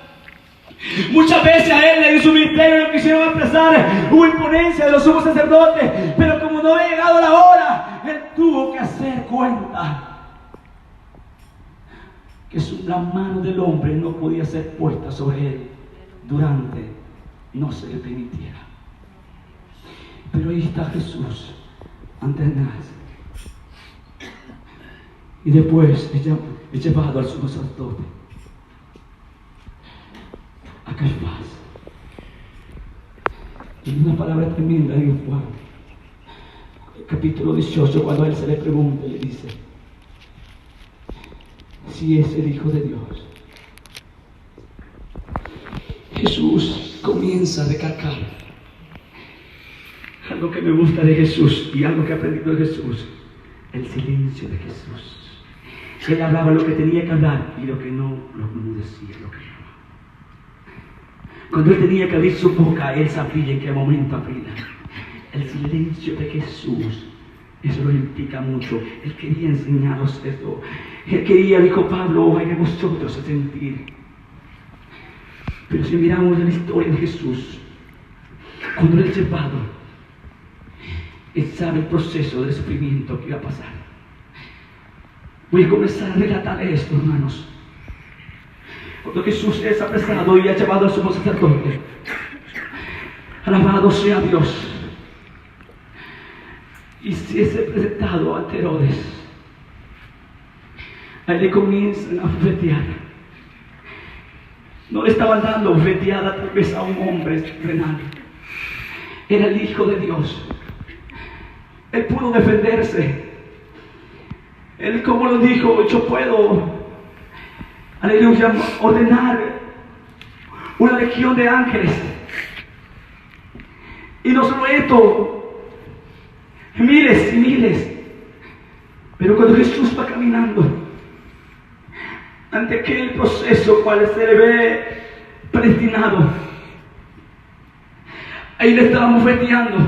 Muchas veces a él en su ministerio lo quisieron apresar, hubo imponencia de los sumos sacerdotes, pero como no había llegado la hora, él tuvo que hacer cuenta que la mano del hombre no podía ser puesta sobre él durante no se le permitiera. Pero ahí está Jesús ante Anás. Y después es llevado al sumo sacerdote, a Caifás. Y una palabra tremenda en Juan, el capítulo 18, cuando a él se le pregunta, le dice: si es el Hijo de Dios. Jesús comienza a recalcar algo que me gusta de Jesús y algo que he aprendido de Jesús: el silencio de Jesús. Él hablaba lo que tenía que hablar y lo que no decía, lo que no. Cuando él tenía que abrir su boca, él sabía en qué momento abrirla. El silencio de Jesús, eso lo implica mucho. Él quería enseñarnos esto. Él quería, dijo Pablo, hay de vosotros a sentir. Pero si miramos la historia de Jesús, cuando él es llevado, él sabe el proceso de sufrimiento que iba a pasar. Voy a comenzar a relatar esto, hermanos. Cuando Jesús es apresado y ha llevado al sumo sacerdote, alabado sea Dios, y se es presentado ante Herodes, a él le comienzan a bofetear. No le estaban dando bofeteada tal vez a un hombre renal, era el Hijo de Dios. Él pudo defenderse. Él, como lo dijo, yo puedo, aleluya, ordenar una legión de ángeles. Y no solo esto, miles y miles. Pero cuando Jesús va caminando ante aquel proceso cual se le ve predestinado, ahí le estábamos bofeteando.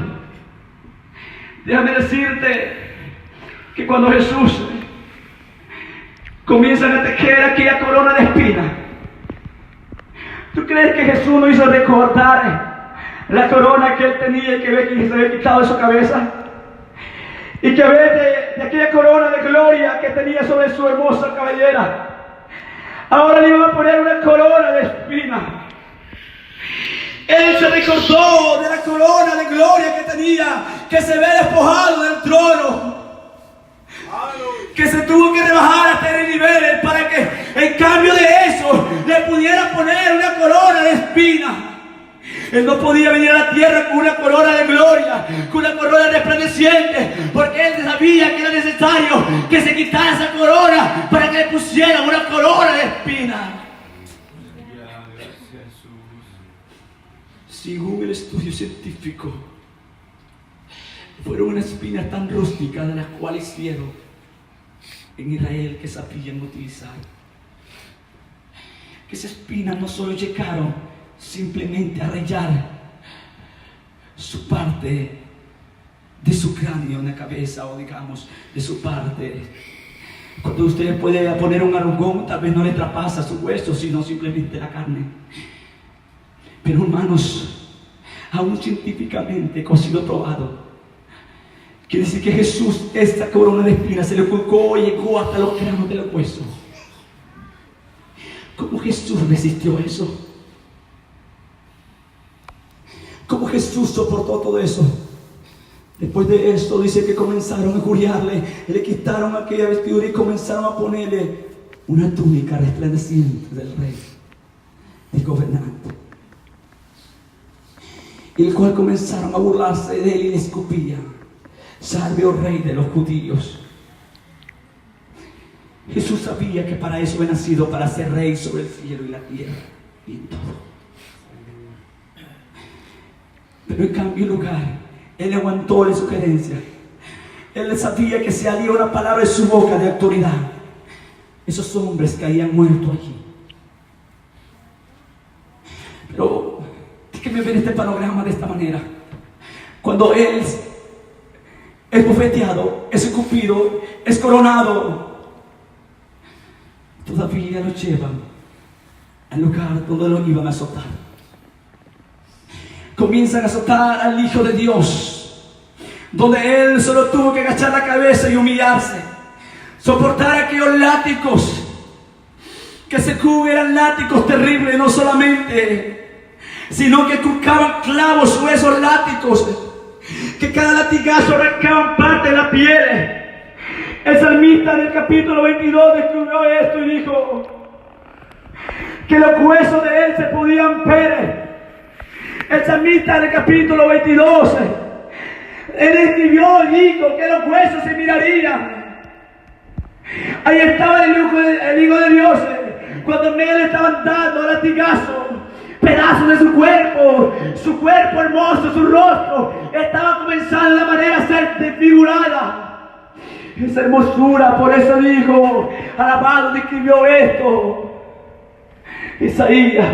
Déjame decirte que cuando Jesús comienzan a tejer aquella corona de espinas, ¿tú crees que Jesús no hizo recordar la corona que él tenía y que se había quitado de su cabeza? Y que a vez de aquella corona de gloria que tenía sobre su hermosa cabellera, ahora le iban a poner una corona de espinas. Él se recordó de la corona de gloria que tenía, que se ve despojado del trono, que se tuvo que rebajar hasta el nivel para que Él no podía venir a la tierra con una corona de gloria, con una corona resplandeciente, porque Él sabía que era necesario que se quitara esa corona para que le pusieran una corona de espinas. Según el estudio científico, fueron unas espinas tan rústicas de las cuales hicieron en Israel que sabían utilizar. Que esas espinas no solo llegaron simplemente a rayar su parte de su cráneo en la cabeza, o digamos de su parte. Cuando usted puede poner un arugón, tal vez no le traspasa su hueso, sino simplemente la carne. Pero hermanos, aún científicamente ha sido probado, quiere decir que Jesús, esta corona de espinas se le colgó y llegó hasta los cráneos de los huesos. ¿Cómo Jesús resistió eso? ¿Cómo Jesús soportó todo eso? Después de esto dice que comenzaron a juriarle, le quitaron aquella vestidura y comenzaron a ponerle una túnica resplandeciente del rey, del gobernante, y el cual comenzaron a burlarse de él y le escupían: salve, oh rey de los judíos. Jesús sabía que para eso había nacido, para ser rey sobre el cielo y la tierra y en todo. Pero en cambio, en lugar, Él aguantó la sugerencia. Él sabía que si salía una palabra de su boca de autoridad, esos hombres caían muertos allí. Pero déjenme ver este panorama de esta manera. Cuando Él es bofeteado, es escupido, es coronado, todavía lo llevan al lugar donde lo iban a azotar. Comienzan a azotar al Hijo de Dios, donde Él solo tuvo que agachar la cabeza y humillarse, soportar aquellos látigos, que se eran látigos terribles, no solamente, sino que crucaban clavos sobre esos látigos, que cada latigazo arrancaban parte de la piel. El salmista del capítulo 22 descubrió esto y dijo que los huesos de Él se podían ver. El salmista del capítulo 22, él escribió y dijo que los huesos se mirarían. Ahí estaba el Hijo de Dios, cuando en medio le estaban dando latigazos, pedazos de su cuerpo hermoso, su rostro, estaba comenzando de manera a ser desfigurada. Esa hermosura, por eso dijo, alabado, describió esto Isaías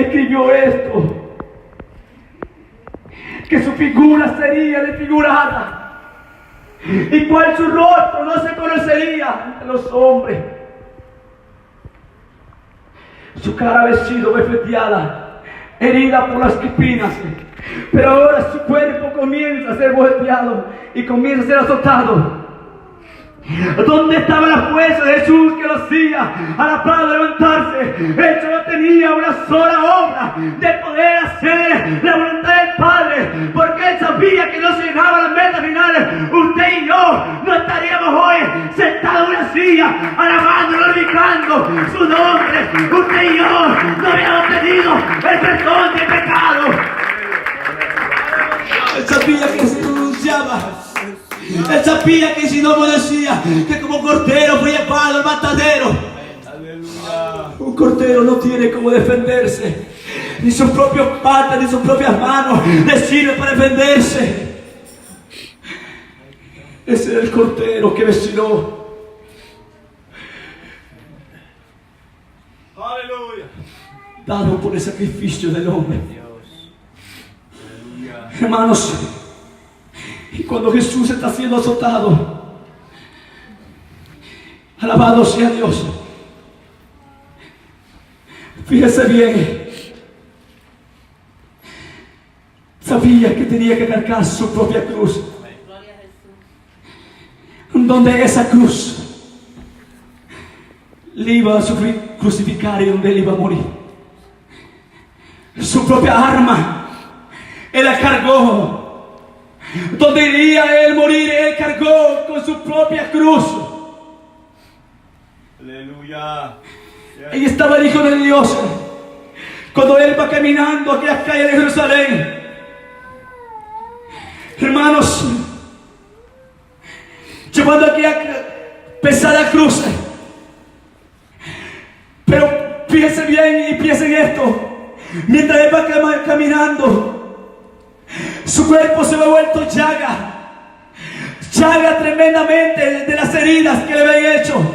escribió esto, que su figura sería desfigurada, y cual su rostro no se conocería entre los hombres. Su cara había sido bofeteada, herida por las espinas, pero ahora su cuerpo comienza a ser bofeteado y comienza a ser azotado. ¿Dónde estaba la fuerza de Jesús que lo hacía a la par de levantarse? Él solo tenía una sola obra de poder hacer la voluntad del Padre, porque Él sabía que no se llegaba a la meta final. Usted y yo no estaríamos hoy sentados en una silla alabando, glorificando su nombre. Usted y yo no habíamos tenido el perdón del pecado. Él sabía que se pronunciaba. Él sabía que si no obedecía, que como cordero fue llevado al matadero. Un cordero no tiene cómo defenderse, ni sus propios patas, ni sus propias manos le sirven para defenderse. Ese era el cordero que vaciló. Aleluya. Dado por el sacrificio del hombre. Hermanos, y cuando Jesús está siendo azotado, alabado sea Dios, fíjese bien, sabía que tenía que cargar su propia cruz, donde esa cruz le iba a crucificar y donde él iba a morir. Su propia arma, él la cargó. Donde iría él morir, él cargó con su propia cruz. Aleluya. Ahí estaba el Hijo de Dios, Cuando él va caminando aquí a las calles de Jerusalén, hermanos, llevando aquí a pesada cruz. Pero piensen bien y piensen esto: mientras él va caminando, su cuerpo se va vuelto llaga tremendamente de las heridas que le habían hecho.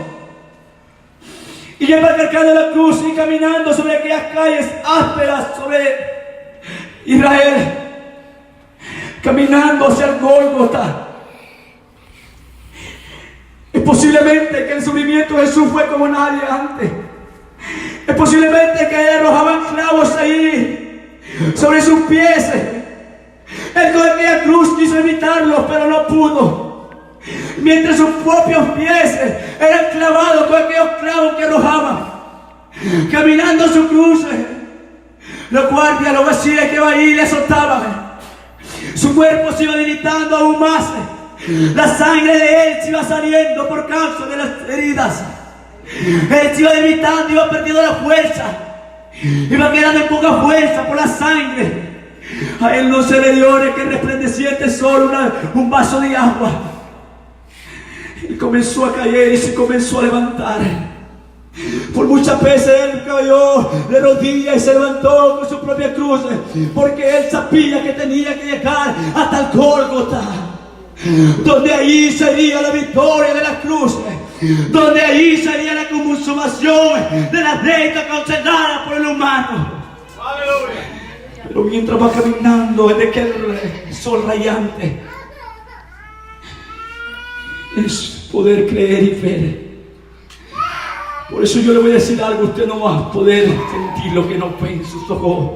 Y él va cargando la cruz y caminando sobre aquellas calles ásperas sobre Israel, caminando hacia el Gólgota. Es posiblemente que el sufrimiento de Jesús fue como nadie antes. Es posiblemente que él arrojaban clavos ahí sobre sus pies. Él con aquella cruz quiso evitarlo, pero no pudo. Mientras sus propios pies eran clavados con aquellos clavos que arrojaban, caminando su cruz, los guardias, los vacíos que iban ahí le azotaban. Su cuerpo se iba debilitando aún más. La sangre de él se iba saliendo por causa de las heridas. Él se iba debilitando, iba perdiendo la fuerza, iba quedando en poca fuerza por la sangre. A él no se le dio que resplandeciente solo un vaso de agua. Él comenzó a caer y se comenzó a levantar. Por muchas veces él cayó de rodillas y se levantó con su propia cruz, porque él sabía que tenía que llegar hasta el Gólgota, donde ahí sería la victoria de la cruz, donde ahí sería la consumación de la ley cancellada por el humano. ¡Aleluya! Pero mientras va caminando en aquel sol radiante, es poder creer y ver. Por eso yo le voy a decir algo: usted no va a poder sentir lo que no ve en sus ojos.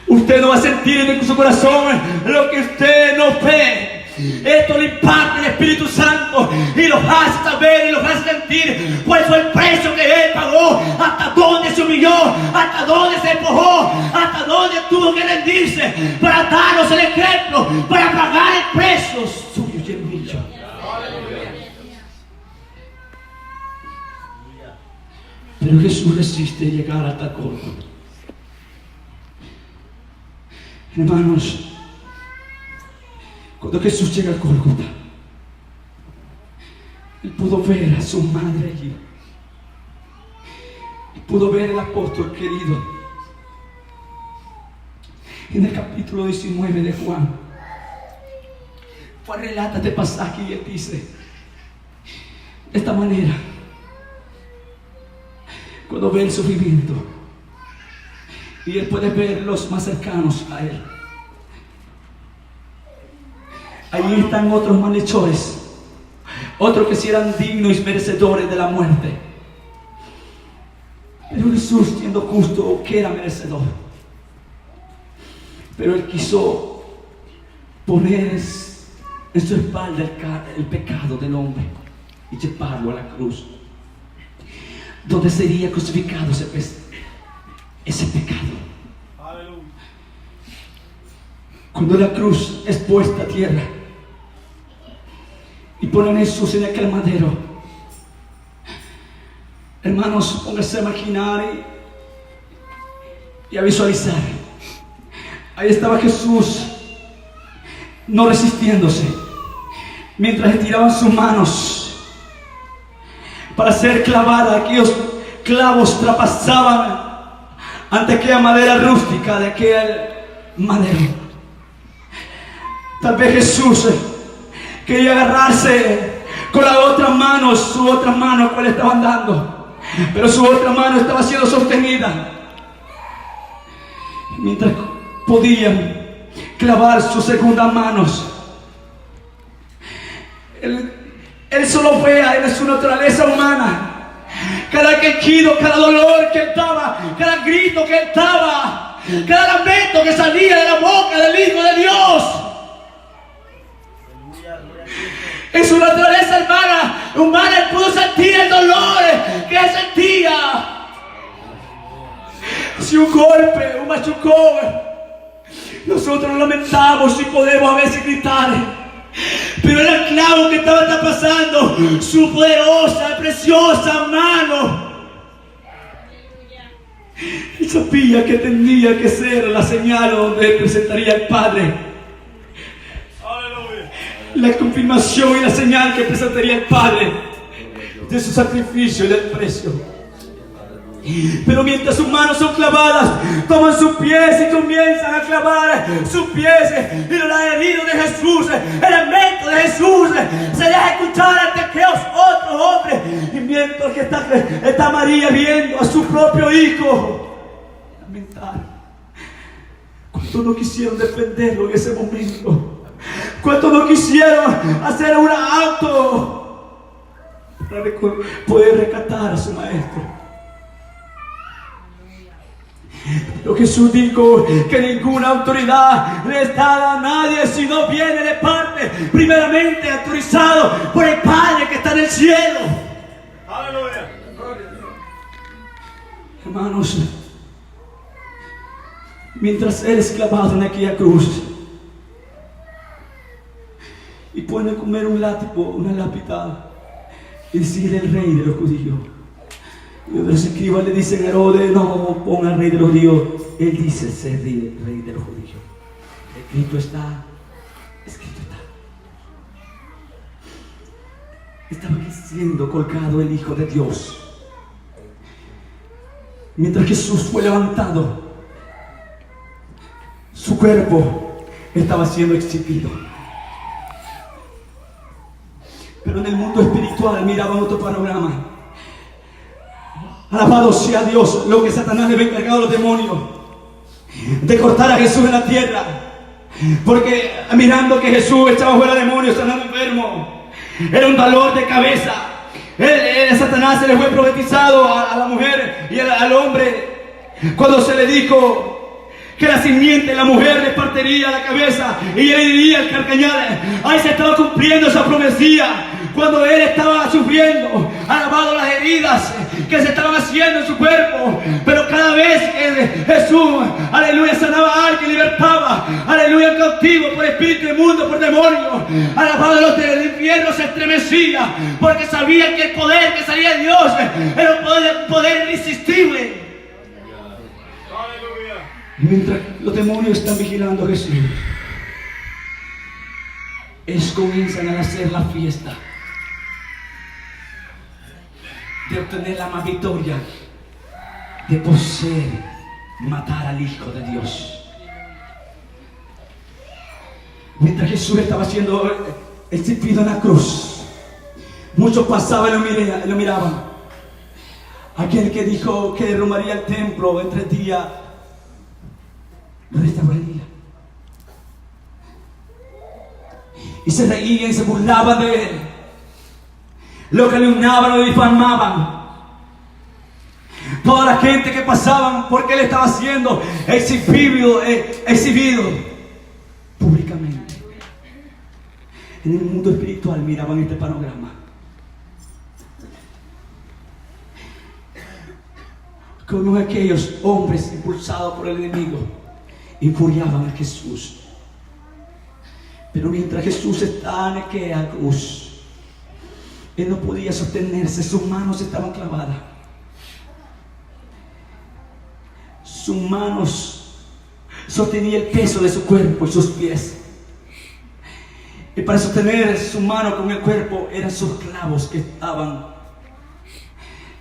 Usted no va a sentir en su corazón lo que usted no ve. Esto le impacta el Espíritu Santo y los hace saber y los hace sentir cuál fue el precio que él pagó, hasta dónde se humilló, hasta dónde se empujó, hasta dónde tuvo que rendirse para darnos el ejemplo, para pagar el precio suyo y el mío. Pero Jesús resiste llegar hasta Gólgota. Hermanos, cuando Jesús llega al Gólgota, él pudo ver a su madre allí. Él pudo ver al apóstol querido. En el capítulo 19 de Juan, Juan relata este pasaje y él dice de esta manera: cuando ve el sufrimiento y él puede ver los más cercanos a él, ahí están otros malhechores, otros que sí eran dignos y merecedores de la muerte. Pero Jesús, siendo justo, que era merecedor, pero él quiso poner en su espalda el pecado del hombre y llevarlo a la cruz, donde sería crucificado ese pecado. Aleluya. Cuando la cruz es puesta a tierra y ponen a Jesús en aquel madero, hermanos, pónganse a imaginar y a visualizar. Ahí estaba Jesús, no resistiéndose, mientras estiraban sus manos para ser clavada. Aquellos clavos traspasaban ante aquella madera rústica de aquel madero. Tal vez Jesús quería agarrarse con la otra mano, su otra mano cual estaban dando, pero su otra mano estaba siendo sostenida, mientras podían clavar sus segundas manos. Él solo vea en su naturaleza humana cada quejido, cada dolor que él daba, cada grito que él daba, cada lamento que salía de la boca del Hijo de Dios. En su naturaleza humana él pudo sentir el dolor que él sentía. Si un golpe, un machucón, nosotros nos lamentamos y podemos a veces gritar. Pero era el clavo que estaba pasando su poderosa, preciosa mano. Él sabía que tenía que ser la señal donde él presentaría al Padre. La confirmación y la señal que presentaría al Padre de su sacrificio y del precio. Pero mientras sus manos son clavadas, toman sus pies y comienzan a clavar sus pies y los heridos de Jesús, el lamento de Jesús se deja escuchar ante aquellos otros hombres. Y mientras que está María viendo a su propio hijo lamentar, cuánto no quisieron defenderlo en ese momento, cuánto no quisieron hacer un acto para poder rescatar a su maestro. Pero Jesús dijo que ninguna autoridad le es dada a nadie si no viene de parte, primeramente autorizado por el Padre que está en el cielo. Aleluya. Hermanos, mientras Él es clavado en aquella cruz y pone a comer un látigo, una lápida, y decir el rey de los judíos. Y los escribas le dicen a Herodes: no ponga al rey de los judíos. Él dice ser rey de los judíos. Escrito está, escrito está. Estaba siendo colgado el Hijo de Dios. Mientras Jesús fue levantado, su cuerpo estaba siendo exhibido. Pero en el mundo espiritual miraban otro panorama. Alabado sea Dios, lo que Satanás le había encargado a los demonios de cortar a Jesús en la tierra, porque mirando que Jesús estaba fuera de demonios, sanando enfermo, era un dolor de cabeza. Satanás se le fue profetizado a la mujer y al hombre cuando se le dijo que la simiente de la mujer le partiría la cabeza y él iría al carcañal. Ahí se estaba cumpliendo esa profecía cuando él estaba sufriendo, alabado, las heridas que se estaban haciendo en su cuerpo. Pero cada vez que Jesús, aleluya, sanaba a alguien, libertaba, aleluya, cautivo por espíritu inmundo, por demonio, alabado, los del infierno se estremecía, porque sabían que el poder que salía de Dios era un poder irresistible. Y mientras los demonios están vigilando a Jesús, ellos comienzan a hacer la fiesta de obtener la más victoria, de poseer, matar al Hijo de Dios. Mientras Jesús estaba siendo exhibido en la cruz, muchos pasaban y lo miraban. Aquel que dijo que derrumbaría el templo en 3 días, lo restauraría. Y se reían y se burlaban de él. Lo calumniaban, lo difamaban. Toda la gente que pasaban, porque él estaba siendo exhibido públicamente. En el mundo espiritual miraban este panorama. Como aquellos hombres impulsados por el enemigo infuriaban a Jesús. Pero mientras Jesús estaba en aquella cruz, él no podía sostenerse, sus manos estaban clavadas. Sus manos sostenían el peso de su cuerpo y sus pies. Y para sostener su mano con el cuerpo eran sus clavos que estaban.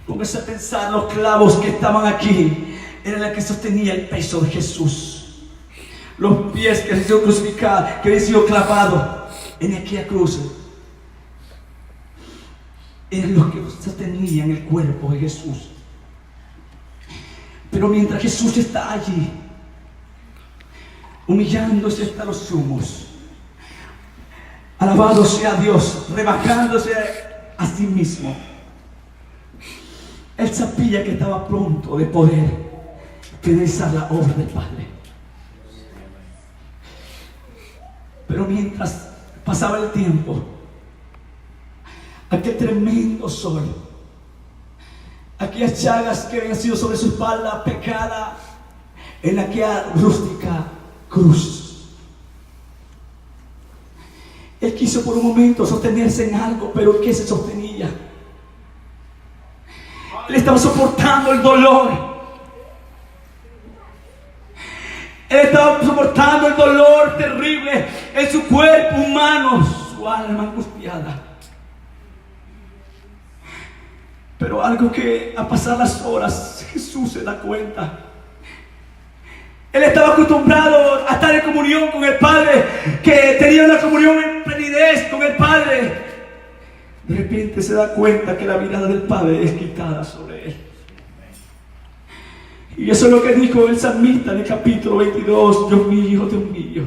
Póngase a pensar, los clavos que estaban aquí eran los que sostenía el peso de Jesús. Los pies que habían sido crucificados, que habían sido clavados en aquella cruz, eran los que sostenían el cuerpo de Jesús. Pero mientras Jesús está allí, humillándose hasta los sumos, alabado sea Dios, rebajándose a sí mismo, él sabía que estaba pronto de poder finalizar la obra del Padre. Pero mientras pasaba el tiempo, aquel tremendo sol, aquellas llagas que habían sido sobre su espalda pecada en aquella rústica cruz, él quiso por un momento sostenerse en algo, pero ¿qué se sostenía? Él estaba soportando el dolor. Él estaba soportando el dolor terrible en su cuerpo humano, su alma angustiada. Pero algo que a pasar las horas Jesús se da cuenta. Él estaba acostumbrado a estar en comunión con el Padre, que tenía una comunión en plenitud con el Padre. De repente se da cuenta que la mirada del Padre es quitada sobre él. Y eso es lo que dijo el salmista en el capítulo 22. Dios mío, Dios mío.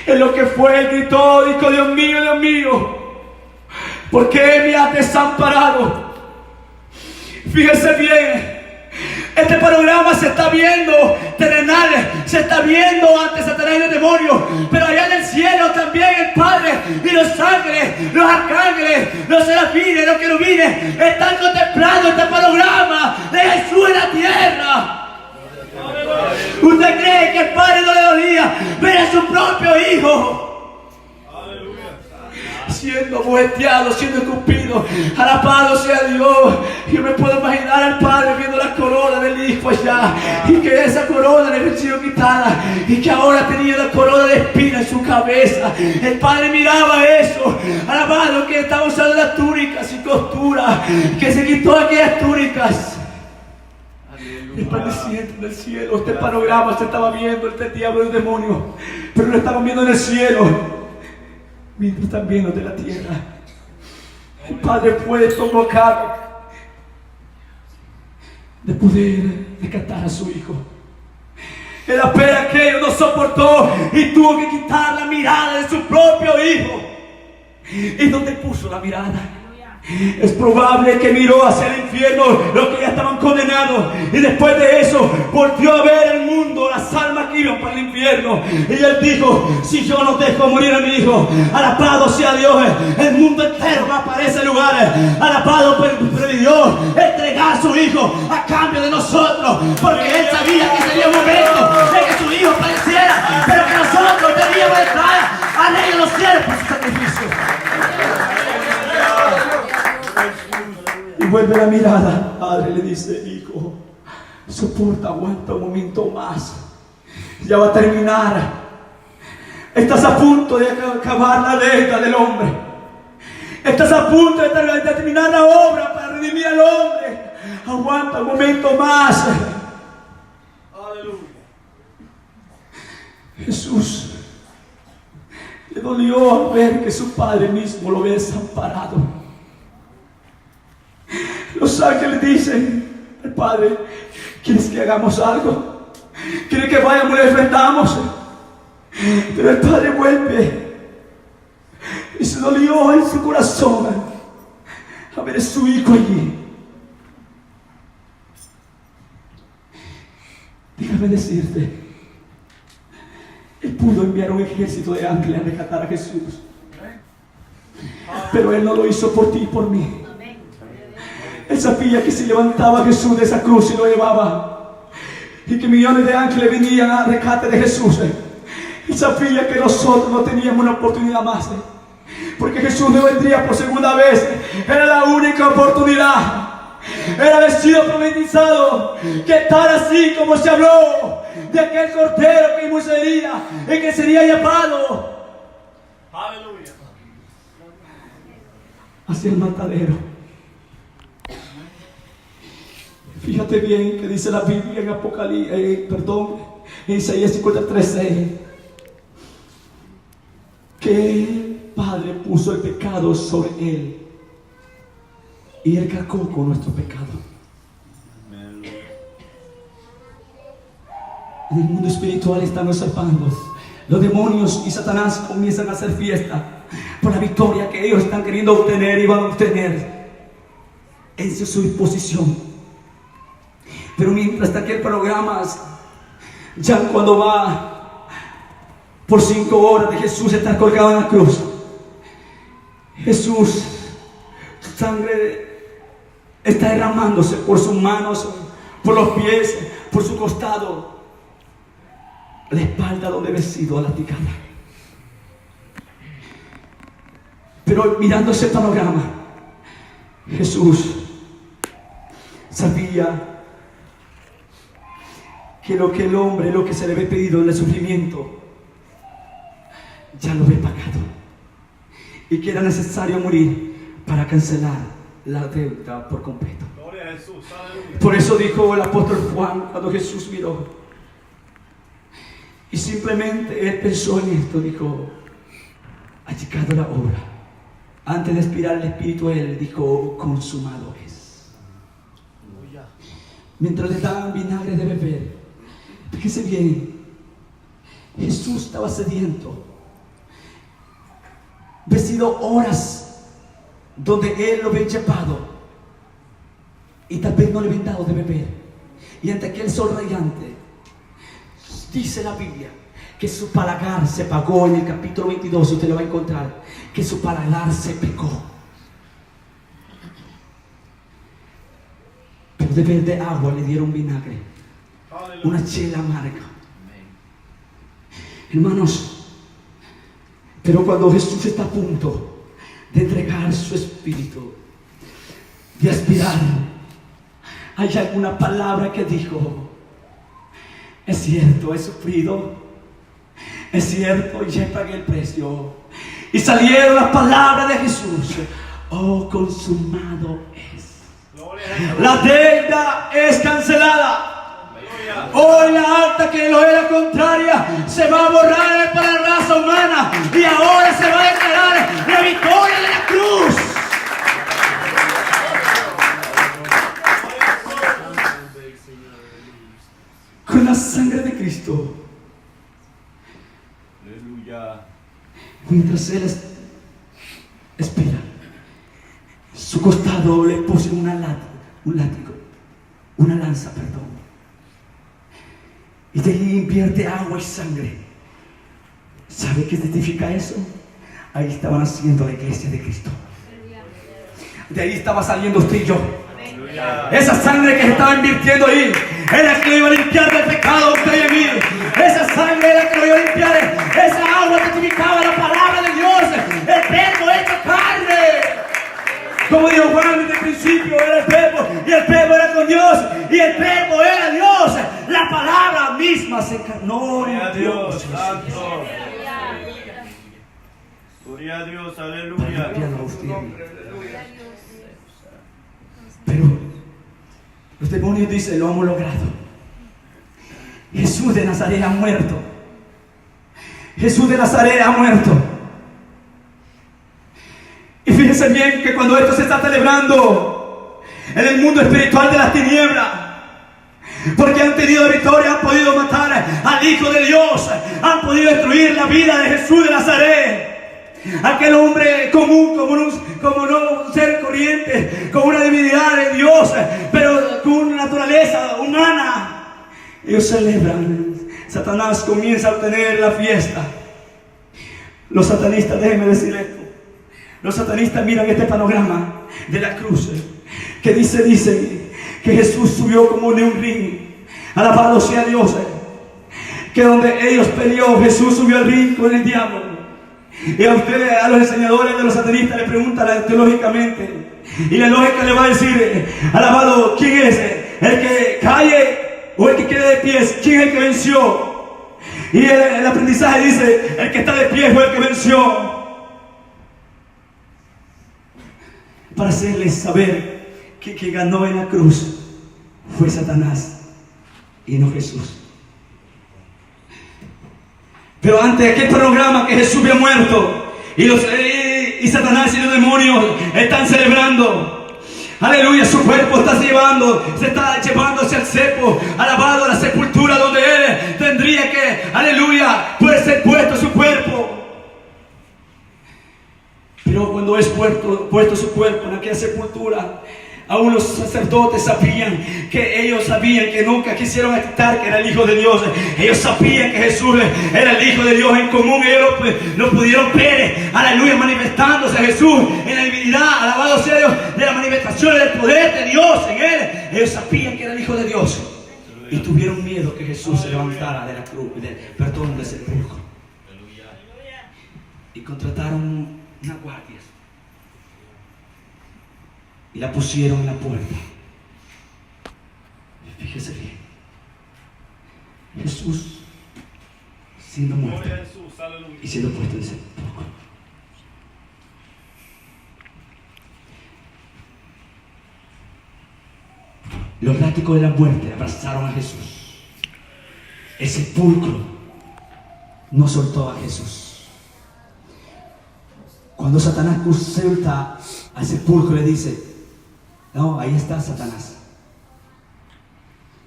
Es lo que fue, él gritó, dijo: Dios mío, ¿por qué me has desamparado? Fíjese bien, este panorama se está viendo terrenal, se está viendo ante Satanás y los demonios, pero allá en el cielo también el Padre y los ángeles, los arcángeles, los serafines, los querubines están contemplando este panorama de Jesús en la tierra. ¿Usted cree que el Padre no le dolía ver a su propio Hijo siendo muerteado, siendo escupido? Alabado sea Dios. Yo me puedo imaginar al Padre viendo la corona del Hijo allá, y que esa corona le había sido quitada, y que ahora tenía la corona de espina en su cabeza. El Padre miraba eso. Alabado, que estaba usando las túnicas sin costura, que se quitó aquellas túnicas. Resplandeciente en el cielo. Este panorama se estaba viendo este diablo y el demonio, pero lo estaban viendo en el cielo, mientras están viendo de la tierra. El Padre puede provocar de poder rescatar a su Hijo. Él apenas aquello no soportó y tuvo que quitar la mirada de su propio Hijo. ¿Y dónde puso la mirada? Es probable que miró hacia el infierno los que ya estaban condenados, y después de eso volvió a ver el mundo, las almas que iban para el infierno, y él dijo: si yo no dejo morir a mi Hijo, alabado sea Dios, el mundo entero va para ese lugar. Alabado, prefirió entregar a su Hijo a cambio de nosotros, porque él sabía que sería un momento de que su Hijo padeciera, pero que nosotros debíamos entrar al reino de los cielos por su sacrificio. Y vuelve la mirada. Padre le dice: Hijo, soporta, aguanta un momento más, ya va a terminar. Estás a punto de acabar la deuda del hombre. Estás a punto de terminar la obra para redimir al hombre. Aguanta un momento más. Aleluya. Jesús le dolió al ver que su Padre mismo lo había desamparado. Los ángeles dicen al Padre: ¿quieres que hagamos algo? ¿Quieres que vayamos y le enfrentamos? Pero el Padre vuelve y se dolió en su corazón a ver a su Hijo allí. Déjame decirte, Él pudo enviar un ejército de ángeles a rescatar a Jesús, pero Él no lo hizo por ti y por mí. Él sabía que si levantaba a Jesús de esa cruz y lo llevaba, y que millones de ángeles venían a rescate de Jesús, Él sabía que nosotros no teníamos una oportunidad más, porque Jesús no vendría por segunda vez. Era la única oportunidad. Era haber sido profetizado que tal así como se habló de aquel cordero que moriría y que sería llamado, aleluya, hacia el matadero. Fíjate bien que dice la Biblia en Apocalipsis, en Isaías 53:6, que el Padre puso el pecado sobre Él y Él cargó con nuestro pecado. En el mundo espiritual están observando. Los demonios y Satanás comienzan a hacer fiesta por la victoria que ellos están queriendo obtener y van a obtener. Esa es su disposición. Pero mientras aquel programa, ya cuando va por 5 horas de Jesús estar colgado en la cruz, Jesús, su sangre está derramándose por sus manos, por los pies, por su costado, la espalda donde había sido latigada. Pero mirando ese panorama, Jesús sabía que el hombre, lo que se le había pedido en el sufrimiento, ya lo había pagado, y que era necesario morir para cancelar la deuda por completo. Gloria a Jesús, aleluya. Por eso dijo el apóstol Juan cuando Jesús miró, y simplemente él pensó en esto, dijo: ha llegado la hora. Antes de expirar el espíritu, él dijo: consumado es. Mientras le daban vinagre de beber, fíjense bien, Jesús estaba sediento. Había sido horas donde él lo había llevado y tal vez no le habían dado de beber, y ante aquel sol radiante, dice la Biblia que su paladar se pagó. En el capítulo 22 usted lo va a encontrar, que su paladar se pegó. Pero de vez de agua le dieron vinagre, una chela amarga. Hermanos, pero cuando Jesús está a punto de entregar su espíritu, de aspirar, hay alguna palabra que dijo: es cierto, he sufrido, es cierto, ya pagué el precio. Y salieron las palabras de Jesús: oh, consumado es. La deuda es cancelada. Hoy la alta que lo era contraria se va a borrar para la raza humana, y ahora se va a declarar la victoria de la cruz. Con la sangre de Cristo. Aleluya. Mientras él espera, su costado le puso un látigo, una lanza, perdón. Y de ahí invierte agua y sangre. ¿Sabe qué significa eso? Ahí estaba naciendo la iglesia de Cristo. De ahí estaba saliendo usted y yo. Esa sangre que se estaba invirtiendo ahí es la que lo iba a limpiar del pecado de usted y a mí. Esa sangre es la que lo iba a limpiar. Esa agua testificaba la palabra de Dios, el verbo hecho carne. Como dijo Juan desde el principio, era el verbo, y el verbo era con Dios, y el verbo era Dios. La palabra misma se encarnó en Dios. Santo. Gloria a Dios, aleluya. Pero los demonios dicen: lo hemos logrado. Jesús de Nazaret ha muerto. Jesús de Nazaret ha muerto. Y fíjense bien que cuando esto se está celebrando en el mundo espiritual de las tinieblas, porque han tenido victoria, han podido matar al Hijo de Dios, han podido destruir la vida de Jesús de Nazaret. Aquel hombre común, como no un ser corriente, con una divinidad de Dios, pero con una naturaleza humana. Ellos celebran. Satanás comienza a obtener la fiesta. Los satanistas, déjenme decir esto, los satanistas miran este panorama de la cruz, que dicen que Jesús subió como de un ring. Alabado sea Dios. Que donde ellos peleó, Jesús subió al ring con el diablo. Y a ustedes, a los enseñadores de los satanistas, le preguntan teológicamente, y la lógica le va a decir: alabado, ¿quién es? ¿El que cae o el que quede de pies? ¿Quién es el que venció? Y el aprendizaje dice: el que está de pie fue el que venció. Para hacerles saber que quien ganó en la cruz fue Satanás y no Jesús. Pero ante aquel programa que Jesús había muerto, y Satanás y los demonios están celebrando, aleluya, su cuerpo se está llevando hacia el cepo, alabado, a la sepultura donde él tendría que, aleluya, puede ser puesto su cuerpo. Pero cuando es puesto su cuerpo en aquella sepultura, aún los sacerdotes sabían que nunca quisieron aceptar que era el Hijo de Dios. Ellos sabían que Jesús era el Hijo de Dios en común. Ellos lo pudieron ver, aleluya, manifestándose a Jesús en la divinidad, alabado sea Dios, de la manifestación del poder de Dios en él. Ellos sabían que era el Hijo de Dios y tuvieron miedo que Jesús se levantara de la cruz, del sepulcro, y contrataron una guardia y la pusieron en la puerta. Fíjese bien, siendo muerto Gloria a Jesús, aleluya. y siendo puesto en sepulcro. Los látigos de la muerte abrazaron a Jesús. El sepulcro no soltó a Jesús. Cuando Satanás consulta al sepulcro, le dice: no, ahí está Satanás.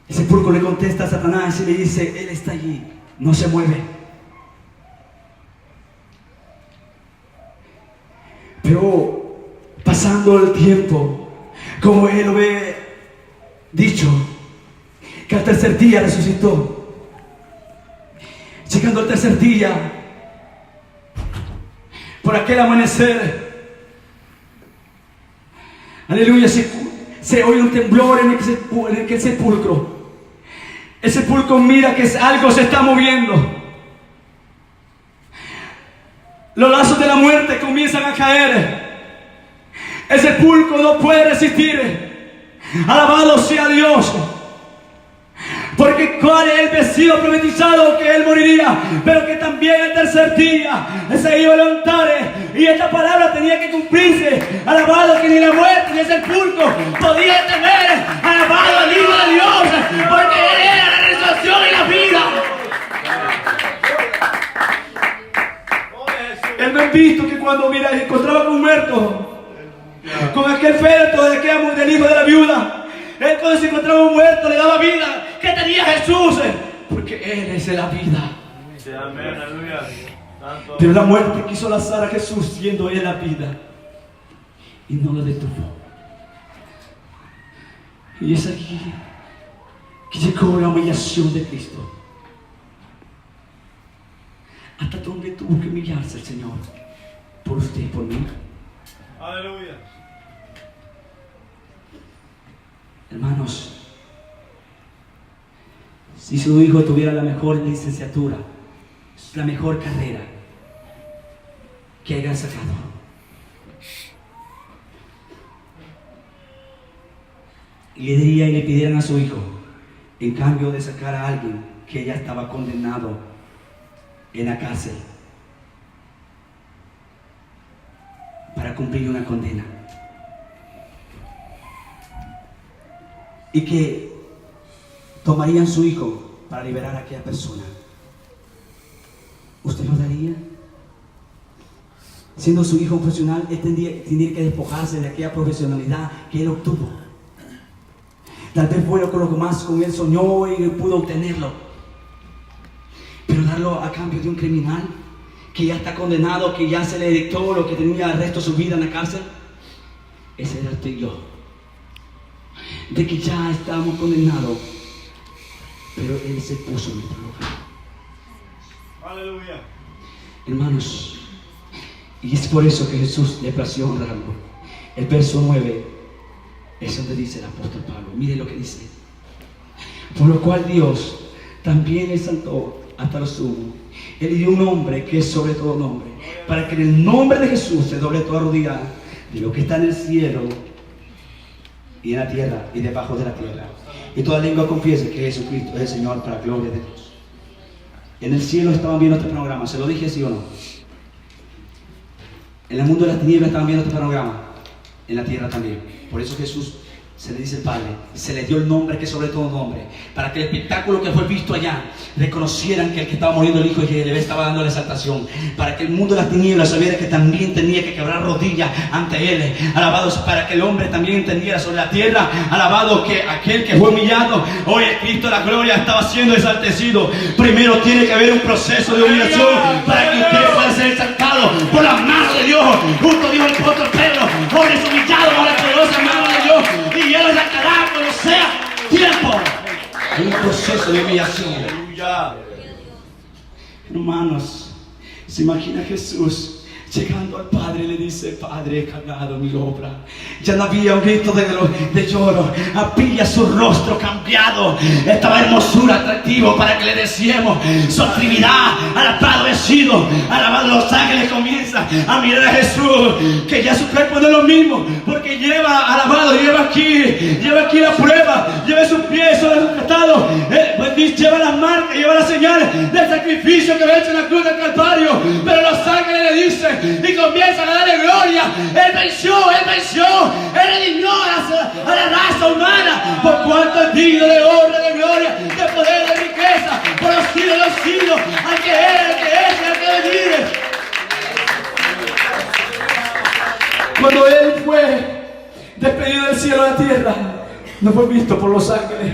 El sepulcro le contesta a Satanás y le dice: él está allí, no se mueve. Pero pasando el tiempo, como él lo ve dicho, que al tercer día resucitó. Llegando al tercer día, por aquel amanecer, aleluya, se oye un temblor en el sepulcro. El sepulcro mira que algo se está moviendo. Los lazos de la muerte comienzan a caer. El sepulcro no puede resistir. Alabado sea Dios. Porque cuál es el vestido profetizado que él moriría, pero que también el tercer día se iba a levantar, y esta palabra tenía que cumplirse. Alabado, que ni la muerte ni el sepulcro podía tener, alabado al Hijo de Dios, porque él era la resurrección y la vida. Él me ha visto que cuando encontraba con un muerto, con aquel feto del hijo de la viuda, él cuando se encontraba un muerto le daba vida. ¿Qué tenía Jesús? Porque Él es la vida. Sí, amén, aleluya. Santo. Pero la muerte quiso lanzar a Jesús siendo Él la vida, y no lo detuvo. Y es aquí que llegó la humillación de Cristo. ¿Hasta dónde tuvo que humillarse el Señor? Por usted y por mí. Aleluya. Hermanos, si su hijo tuviera la mejor licenciatura, la mejor carrera que hayan sacado, y le diría y le pidieran a su hijo, en cambio de sacar a alguien que ya estaba condenado en la cárcel para cumplir una condena, y que tomarían su hijo para liberar a aquella persona, ¿usted lo daría? Siendo su hijo profesional, él tendría que despojarse de aquella profesionalidad que él obtuvo. Tal vez fue lo que más con él soñó y pudo obtenerlo, pero darlo a cambio de un criminal que ya está condenado, que ya se le dictó lo que tenía el resto de su vida en la cárcel. Ese era usted y yo, de que ya estamos condenados, pero Él se puso en nuestro lugar. Aleluya. Hermanos, y es por eso que Jesús le plació honrarlo. El verso 9 es donde dice el apóstol Pablo. Mire lo que dice: por lo cual Dios también le exaltó hasta lo sumo. Él dio un nombre que es sobre todo nombre, para que en el nombre de Jesús se doble toda rodilla de lo que está en el cielo y en la tierra y debajo de la tierra, y toda lengua confiese que Jesucristo es el Señor, para gloria de Dios. En el cielo estaban viendo este panorama, ¿se lo dije sí o no? En el mundo de las tinieblas estaban viendo este panorama, en la tierra también. Por eso Jesús se le dice al Padre, se le dio el nombre que es sobre todo nombre, para que el espectáculo que fue visto allá reconocieran que el que estaba muriendo el Hijo y que le estaba dando la exaltación, para que el mundo de las tinieblas sabiera que también tenía que quebrar rodillas ante Él, alabados, para que el hombre también entendiera sobre la tierra, alabado, que aquel que fue humillado, hoy el Cristo de la gloria estaba siendo exaltecido. Primero tiene que haber un proceso de humillación para que usted pueda ser exaltado por la mano de Dios. Justo dijo el apóstol Pedro: hoy es humillado por la poderosa mano de Dios, y Él lo sacará cuando sea tiempo. Hay un proceso de humillación. Aleluya. Hermanos, se imagina Jesús llegando al Padre y le dice: Padre, he cargado mi obra. Ya no había un grito de lloro, había su rostro cambiado, estaba hermosura, atractivo, para que le decíamos su actividad, alabado he sido, alabado. Los ángeles comienzan a mirar a Jesús, que ya su cuerpo no es lo mismo, porque lleva, alabado, lleva aquí la prueba, lleva sus pies sobre sus pecados. aquí lleva las marcas, lleva las señales del sacrificio que había hecho en la cruz del Calvario. Pero los ángeles le dicen y comienzan a darle gloria. Él venció, Él redimió a la raza humana. Por cuanto es digno de honra, de gloria, de poder, de riqueza, por los siglos de los siglos, al que era, al que es y al que vive. Cuando Él fue despedido del cielo a la tierra, no fue visto por los ángeles.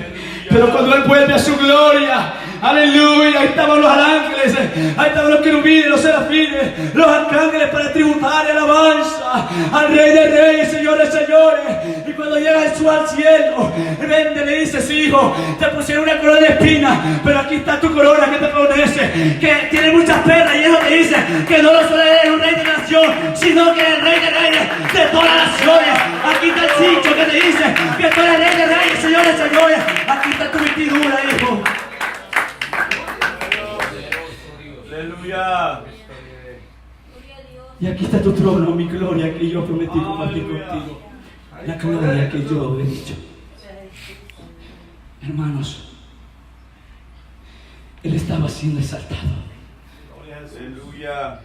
Pero cuando Él vuelve a su gloria, aleluya, ahí estaban los ángeles, ahí estaban los querubines, los serafines, los arcángeles para tributar y alabanza al Rey de Reyes, Señor de Señores. Y cuando llega Jesús al cielo, vende, le dices: hijo, te pusieron una corona de espinas, pero aquí está tu corona que te pones, que tiene muchas perlas. Y eso te dice que no solo eres un rey de nación, sino que eres el Rey de Reyes de todas las naciones. Aquí está el cincho que te dice que tú eres Rey de Reyes, Señor de Señores. Aquí está tu vestidura, hijo. Aleluya. Y aquí está tu trono, mi gloria que yo prometí compartir contigo. La gloria que yo he dicho. Hermanos, Él estaba siendo exaltado. Aleluya.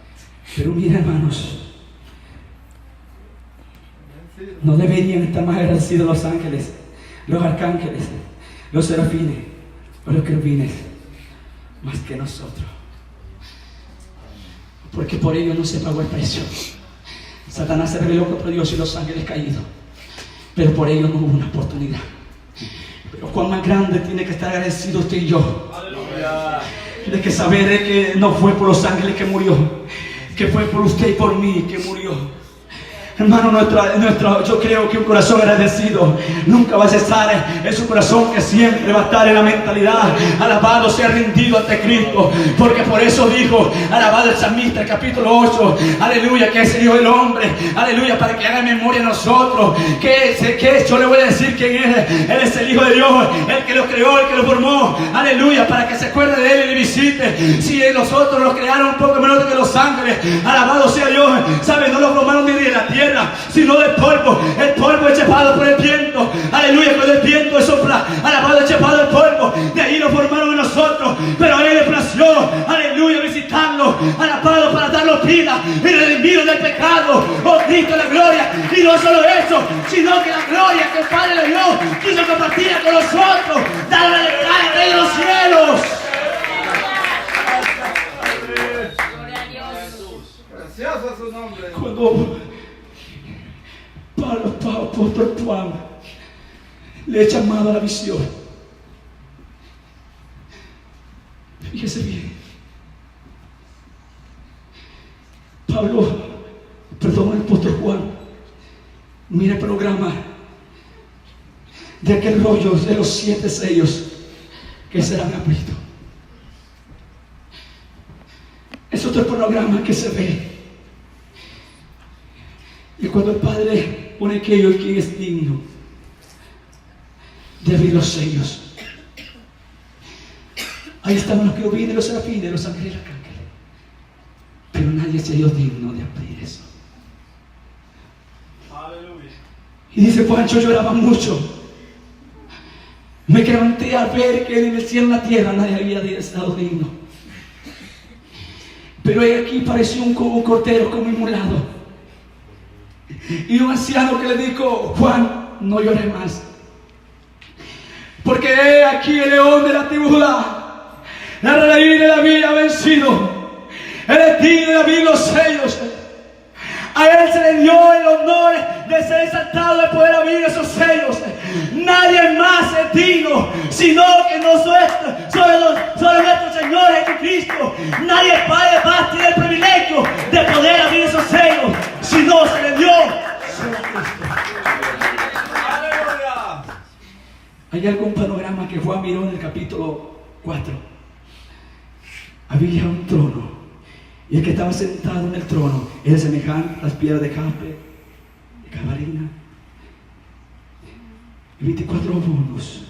Pero mira, hermanos, no deberían estar más agradecidos los ángeles, los arcángeles, los serafines o los querubines más que nosotros. Porque por ellos no se pagó el precio. Satanás se rebeló contra Dios y los ángeles caídos, pero por ellos no hubo una oportunidad. Pero cuán más grande tiene que estar agradecido usted y yo. Aleluya. De que saber que no fue por los ángeles que murió, que fue por usted y por mí que murió. Hermano, yo creo que un corazón agradecido nunca va a cesar. Es un corazón que siempre va a estar en la mentalidad: alabado sea, rendido ante Cristo. Porque por eso dijo, alabado el salmista, el capítulo 8, aleluya, que es el Hijo del Hombre, aleluya, para que haga memoria a nosotros. Que yo le voy a decir quién es. Él es el Hijo de Dios, el que lo creó, el que lo formó, aleluya, para que se acuerde de Él y le visite. Si nosotros los crearon un poco menos que los ángeles, alabado sea Dios. ¿Sabe? No lo formaron ni de la tierra, sino del polvo. El polvo es llevado por el viento, aleluya, cuando el viento sopla, alabado es llevado el polvo. De ahí lo formaron a nosotros, pero a Él le plació, aleluya, visitarlo, alabado, para darnos vida y redimidos del pecado. Oh Cristo, la gloria. Y no solo eso, sino que la gloria que el Padre le dio quiso compartirla con nosotros, darle al Rey de los cielos. Precioso es su nombre. Cuando apóstol Juan le he llamado a la visión, fíjese bien, el apóstol Juan mira el programa de aquel rollo de los 7 sellos que serán abiertos. Es otro programa que se ve. Y cuando el Padre pone aquello, quien es digno de abrir los sellos, ahí estaban los querubines, los serafines, los ángeles y los arcángeles. Pero nadie se dio digno de abrir eso. Aleluya. Y dice Juan: yo lloraba mucho. Me levanté a ver que en el cielo y en la tierra nadie había estado digno. Pero aquí pareció un cordero como inmolado. Y un anciano que le dijo: Juan, no llores más, porque he aquí el león de la tribu Judá, la reina de David ha vencido. Él es digno de abrir los sellos. A Él se le dio el honor de ser exaltado, de poder abrir esos sellos. Nadie más es digno, sino que nosotros, solo nuestro Señor Jesucristo. Nadie más tiene el privilegio de poder abrir esos sellos, sino se le dio solo a Cristo. Aleluya. Hay algún panorama que Juan miró en el capítulo 4. Había un trono, y el que estaba sentado en el trono era semejante a las piedras de jaspe, de cabarina, y 24 bonos.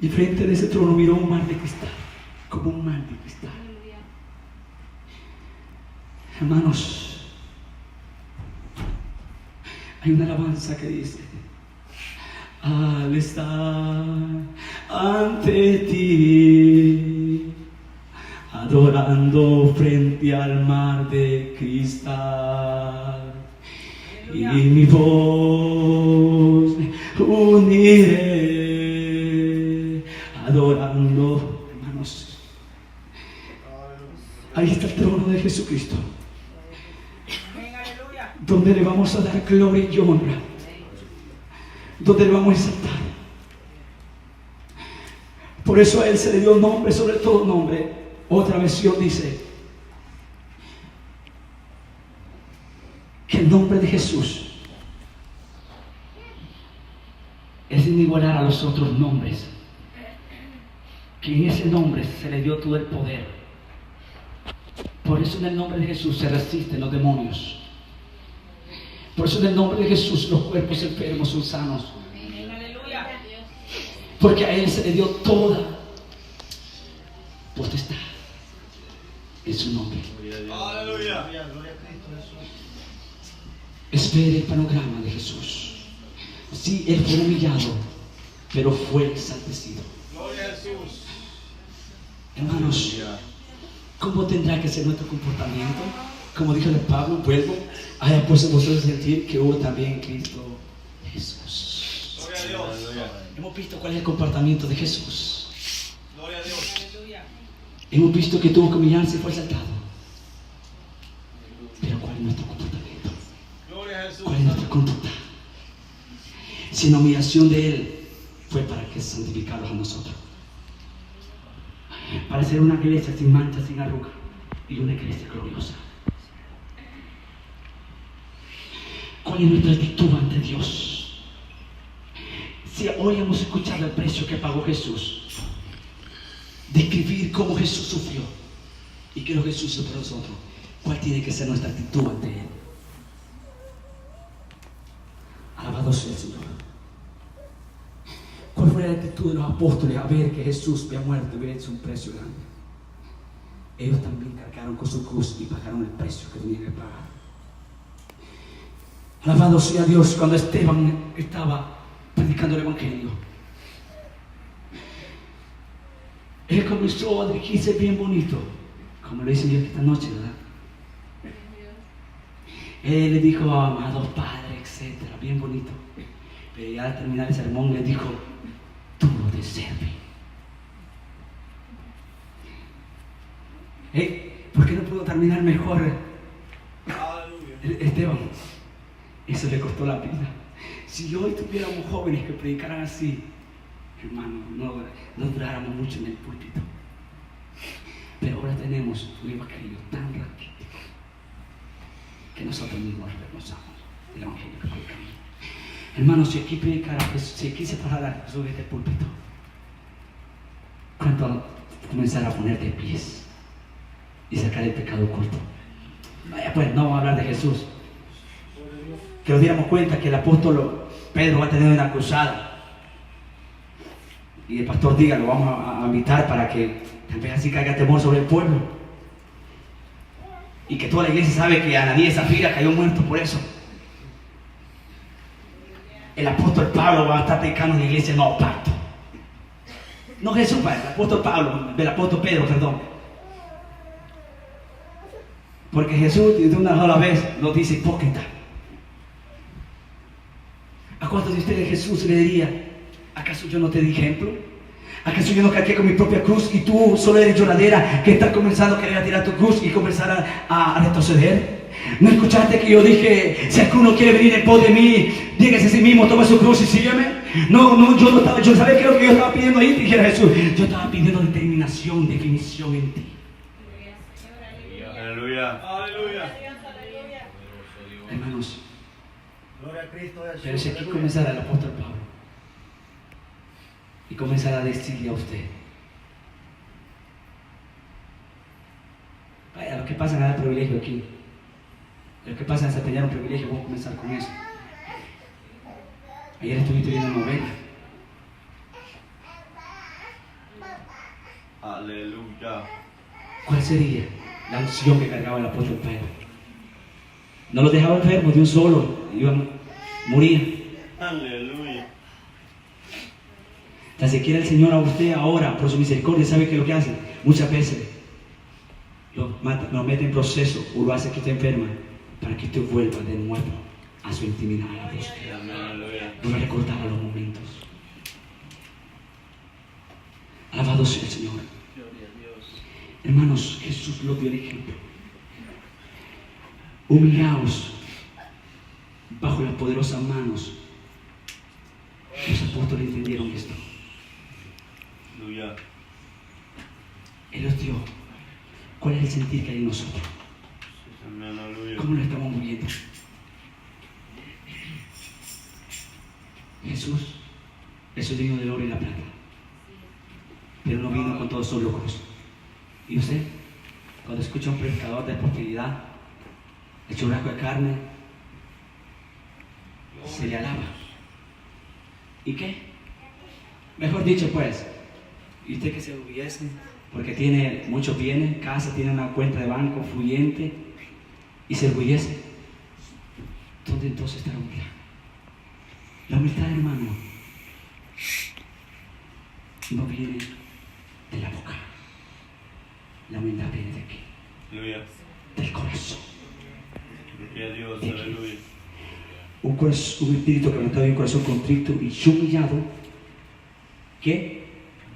Y frente de ese trono miró un mar de cristal, como un mar de cristal. Hermanos, hay una alabanza que dice: al estar ante ti, adorando frente al mar de cristal. Y mi voz uniré, adorando, hermanos. Ahí está el trono de Jesucristo, donde le vamos a dar gloria y honra, donde le vamos a exaltar. Por eso a Él se le dio nombre sobre todo nombre. Otra versión dice que el nombre de Jesús es sin igualar a los otros nombres, que en ese nombre se le dio todo el poder. Por eso en el nombre de Jesús se resisten los demonios. Por eso en el nombre de Jesús los cuerpos enfermos son sanos. Porque a Él se le dio toda potestad en su nombre. Aleluya. Espere el panorama de Jesús. Sí, Él fue humillado, pero fue ensaltecido. Gloria a Jesús. Hermanos, ¿cómo tendrá que ser nuestro comportamiento? Como dijo el Pablo, vuelvo, haya pues en vosotros sentir que hubo también en Cristo Jesús. Gloria a Dios. Hemos visto cuál es el comportamiento de Jesús. Gloria a Dios. Hemos visto que tuvo que humillarse y fue exaltado. Pero ¿cuál es nuestro comportamiento? Gloria a Jesús. ¿Cuál es nuestra conducta? Si la humillación de Él fue para que santificarlos a nosotros, para ser una iglesia sin mancha, sin arruga, y una iglesia gloriosa. ¿Cuál es nuestra actitud ante Dios? Si hoy hemos escuchado el precio que pagó Jesús, describir cómo Jesús sufrió y que lo Jesús hizo por nosotros, ¿cuál tiene que ser nuestra actitud ante Él? Alabado sea el Señor. ¿Cuál fue la actitud de los apóstoles a ver que Jesús había muerto y había hecho un precio grande? Ellos también cargaron con su cruz y pagaron el precio que tenían que pagar. Alabado sea Dios. Cuando Esteban estaba predicando el Evangelio, él comenzó a dirigirse bien bonito, como lo hice yo esta noche, ¿verdad? Él le dijo, amado Padre, etcétera, bien bonito. Pero ya al terminar el sermón le dijo, tú lo de servir. ¿Por qué no pudo terminar mejor Esteban? Eso le costó la vida. Si hoy tuviéramos jóvenes que predicaran así, hermano, no duráramos mucho en el púlpito. Pero ahora tenemos un evangelio tan raquítico que nosotros mismos reconocemos el evangelio que predicamos. Hermanos, si aquí predicara Jesús, si aquí se parara Jesús de este púlpito, ¿cuánto comenzar a poner de pies y sacar el pecado oculto? Vaya pues, no vamos a hablar de Jesús. Que nos diéramos cuenta que el apóstol Pedro va a tener una cruzada. Y el pastor diga, lo vamos a invitar para que tal vez así caiga temor sobre el pueblo. Y que toda la iglesia sabe que Ananías y Zafira cayó muerto por eso. El apóstol Pablo va a estar predicando en la iglesia no pacto. No Jesús, el apóstol Pablo, el apóstol Pedro, perdón. Porque Jesús de una sola vez nos dice hipócrita. ¿A cuántos de ustedes Jesús le diría, acaso yo no te di ejemplo? ¿Acaso yo no cargué con mi propia cruz y tú solo eres lloradera que estás comenzando a querer tirar tu cruz y comenzar a retroceder? ¿No escuchaste que yo dije, si alguno quiere venir en pos de mí, dígase a sí mismo, toma su cruz y sígueme? Yo sabía que lo que yo estaba pidiendo ahí, dijera Jesús, yo estaba pidiendo determinación, definición en ti. Aleluya. Aleluya. Hermanos, Gloria a Cristo Jesús. pero si aquí comenzara el apóstol Pablo y comenzara a decirle a usted, vaya, lo que pasa en dar privilegio aquí, lo que pasa es desempeñar un privilegio, vamos a comenzar con eso. Ayer estuviste viendo novela. Aleluya. ¿Cuál sería la unción que cargaba el apóstol Pedro? No lo dejaba enfermo de un solo, iba a morir. Aleluya. Tan siquiera el Señor a usted ahora, por su misericordia, ¿sabe qué es lo que hace? Muchas veces lo mete en proceso o lo hace que usted enferma para que usted vuelva de nuevo a su intimidad, a la búsqueda. No recordar a los momentos. Alabado sea el Señor. Hermanos, Jesús lo dio el ejemplo. Humillaos bajo las poderosas manos. Los apóstoles entendieron esto. Aleluya. Él los dio. ¿Cuál es el sentir que hay en nosotros? Amén, aleluya. ¿Cómo lo estamos moviendo? Jesús es el dueño del oro y la plata, pero no vino con todos sus logros. ¿Y usted? Cuando escucha a un predicador de prosperidad, el churrasco de carne, se le alaba. ¿Y qué? Mejor dicho, pues, ¿y usted que se orgullece? Porque tiene muchos bienes, casa, tiene una cuenta de banco fluyente y se orgullece. ¿Dónde entonces está la humildad? La humildad, hermano, no viene de la boca. La humildad viene de aquí, Aleluya. del corazón. Gloria a Dios, De aquí. aleluya. Un espíritu quebrantado y un corazón contrito y humillado que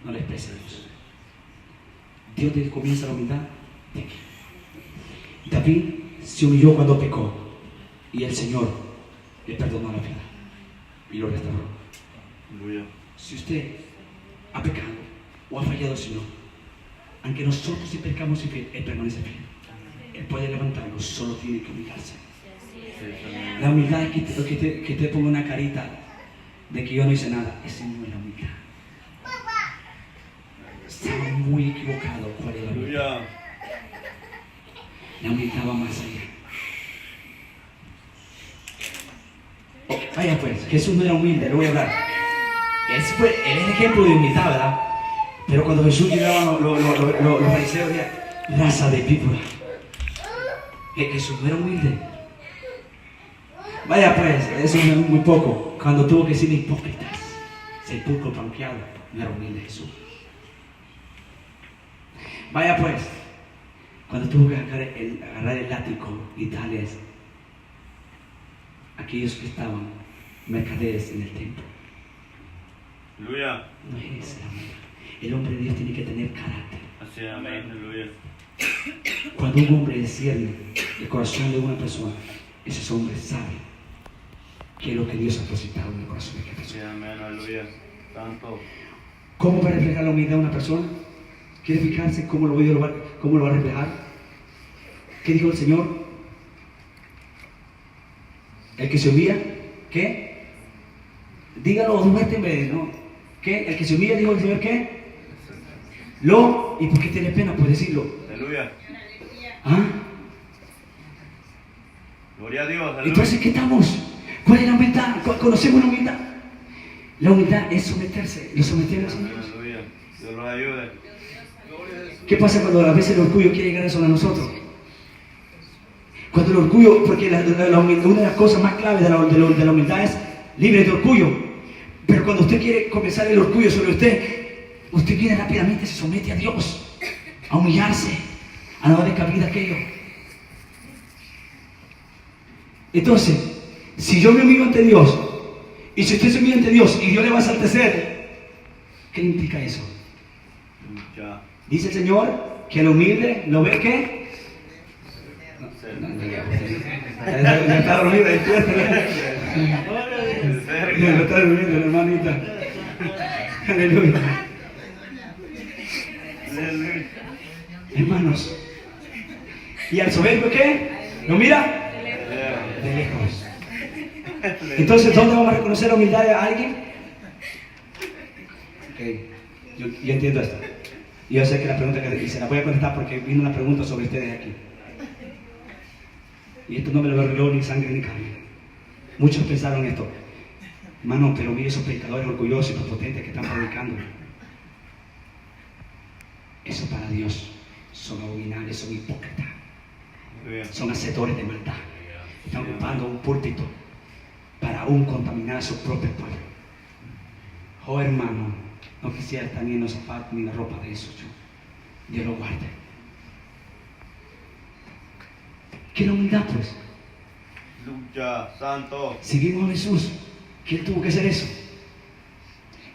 no le expresa a Dios. Dios comienza la humildad de aquí. David se humilló cuando pecó y el Señor le perdonó la vida y lo restauró. Aleluya. Si usted ha pecado o ha fallado al Señor, aunque nosotros si pecamos infiel, Él permanece fiel. Él puede levantarnos, solo tiene que humillarse. La humildad es que te ponga una carita de que yo no hice nada. Esa no es la humildad. Estaba muy equivocado cuál es la humildad. Aleluya. La humildad va más allá. Vaya pues, Jesús no era humilde, le voy a hablar. Él es el ejemplo de humildad, ¿verdad? Pero cuando Jesús llegaba, los fariseos decían, raza de víbora. Jesús no era humilde. Vaya pues, eso es muy poco. Cuando tuvo que decir hipócritas, sepulcro blanqueado, no era humilde Jesús. Vaya pues, cuando tuvo que agarrar el látigo y darles a aquellos que estaban mercaderes en el templo. Aleluya. No es esa la humildad. El hombre de Dios tiene que tener carácter. Así, amén, aleluya. Cuando un hombre discierne el corazón de una persona, ese hombre sabe qué es lo que Dios ha depositado en el corazón de aquella Así, persona. amén, aleluya. Santo. ¿Cómo va a reflejar la humildad de una persona? ¿Quiere fijarse cómo lo va a reflejar? ¿Qué dijo el Señor? El que se humilla, ¿qué? Dígalo dos veces, ¿no? ¿Qué? El que se humilla, dijo el Señor, ¿qué? ¿Y por qué tiene pena? Pues decirlo. Aleluya. ¿Ah? Gloria a Dios, aleluya. Entonces, ¿qué estamos? ¿Cuál es la humildad? ¿Conocemos la humildad? La humildad es someterse. ¿Lo sometemos, Amén, señores? aleluya. Dios los ayude. ¿Qué pasa cuando a veces el orgullo quiere llegar sobre nosotros? Cuando el orgullo, porque una de las cosas más claves de la humildad es libre de orgullo. Pero cuando usted quiere comenzar el orgullo sobre usted viene rápidamente, se somete a Dios, a humillarse, a no darle cabida a aquello. Entonces, si yo me humillo ante Dios, y si usted se humilla ante Dios, y Dios le va a enaltecer, ¿qué implica eso? Ya. Dice el Señor que el humilde lo ve ¿qué? Ya está dormido, despierta. Ya está durmiendo, hermanita. Aleluya. Hermanos. ¿Y al soberbio qué? ¿Lo mira? De lejos. Entonces, ¿dónde vamos a reconocer la humildad de alguien? Ok, yo entiendo esto. Y yo sé que la pregunta que y se la voy a contestar porque vino una pregunta sobre ustedes aquí. Y esto no me lo reveló ni sangre ni carne. Muchos pensaron esto. Hermano, pero mire esos predicadores orgullosos y prepotentes que están predicando. Eso para Dios son abominables, son hipócritas. Son hacedores de maldad. Están ocupando un púlpito para aún contaminar a su propio pueblo. Oh hermano, No quisiera estar ni en los zapatos ni en la ropa de esos. Dios lo guarde. ¿Qué es la humildad, pues? Aleluya. Santo. Seguimos a Jesús, que Él tuvo que hacer eso.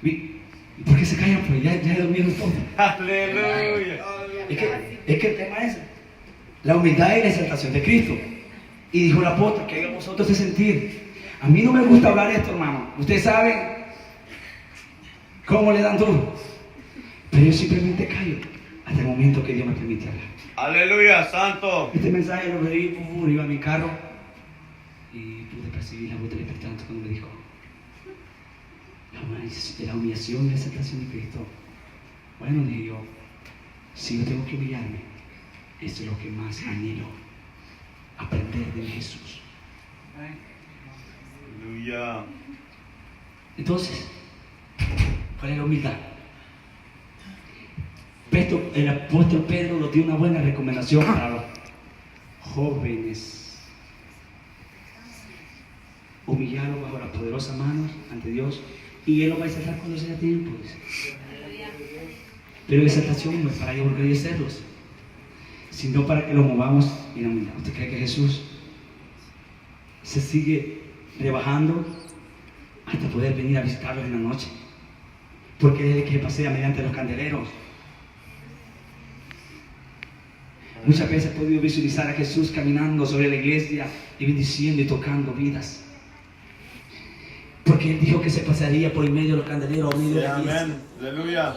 ¿Y por qué se callan? Pues ya durmieron todos. Aleluya. Es que el tema es la humildad y la exaltación de Cristo. Y dijo el apóstol que hay vosotros de sentir. A mí no me gusta hablar esto, hermano. Ustedes saben cómo le dan duro. Pero yo simplemente callo hasta el momento que Dios me permite hablar. Aleluya. Santo. Este mensaje lo leí, iba a mi carro y pude percibir la voz del Espíritu Santo cuando me dijo la humillación y la exaltación de Cristo. Bueno, dije yo, si yo tengo que humillarme, eso es lo que más anhelo, aprender de Jesús. Aleluya. Entonces, ¿cuál es la humildad? El apóstol Pedro nos dio una buena recomendación para los jóvenes. Humillarlos bajo las poderosas manos ante Dios y Él lo va a exaltar cuando sea tiempo. Pero la exaltación no es para engrandecerlos, sino para que los movamos en la humildad. ¿Usted cree que Jesús se sigue rebajando hasta poder venir a visitarlos en la noche? Porque Él es el que pasea mediante los candeleros. Muchas veces he podido visualizar a Jesús caminando sobre la iglesia y bendiciendo y tocando vidas. Porque Él dijo que se pasaría por el medio de los candeleros, medio de la iglesia. Amén. Aleluya.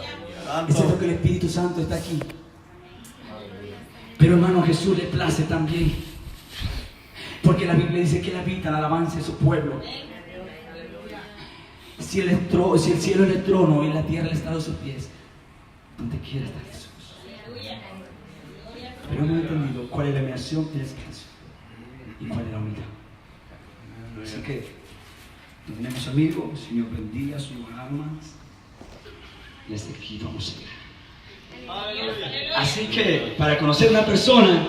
Es cierto Santo. que el Espíritu Santo está aquí. Pero hermano, a Jesús le place también. Porque la Biblia dice que Él habita en la alabanza de su pueblo. Si el cielo es el trono y la tierra el estrado de sus pies, donde quiera estar Jesús. Pero no he entendido cuál es la humillación y la exaltación y cuál es la humildad. Así que tenemos amigos, Señor bendiga sus almas y hasta aquí vamos a ir. Así que para conocer a una persona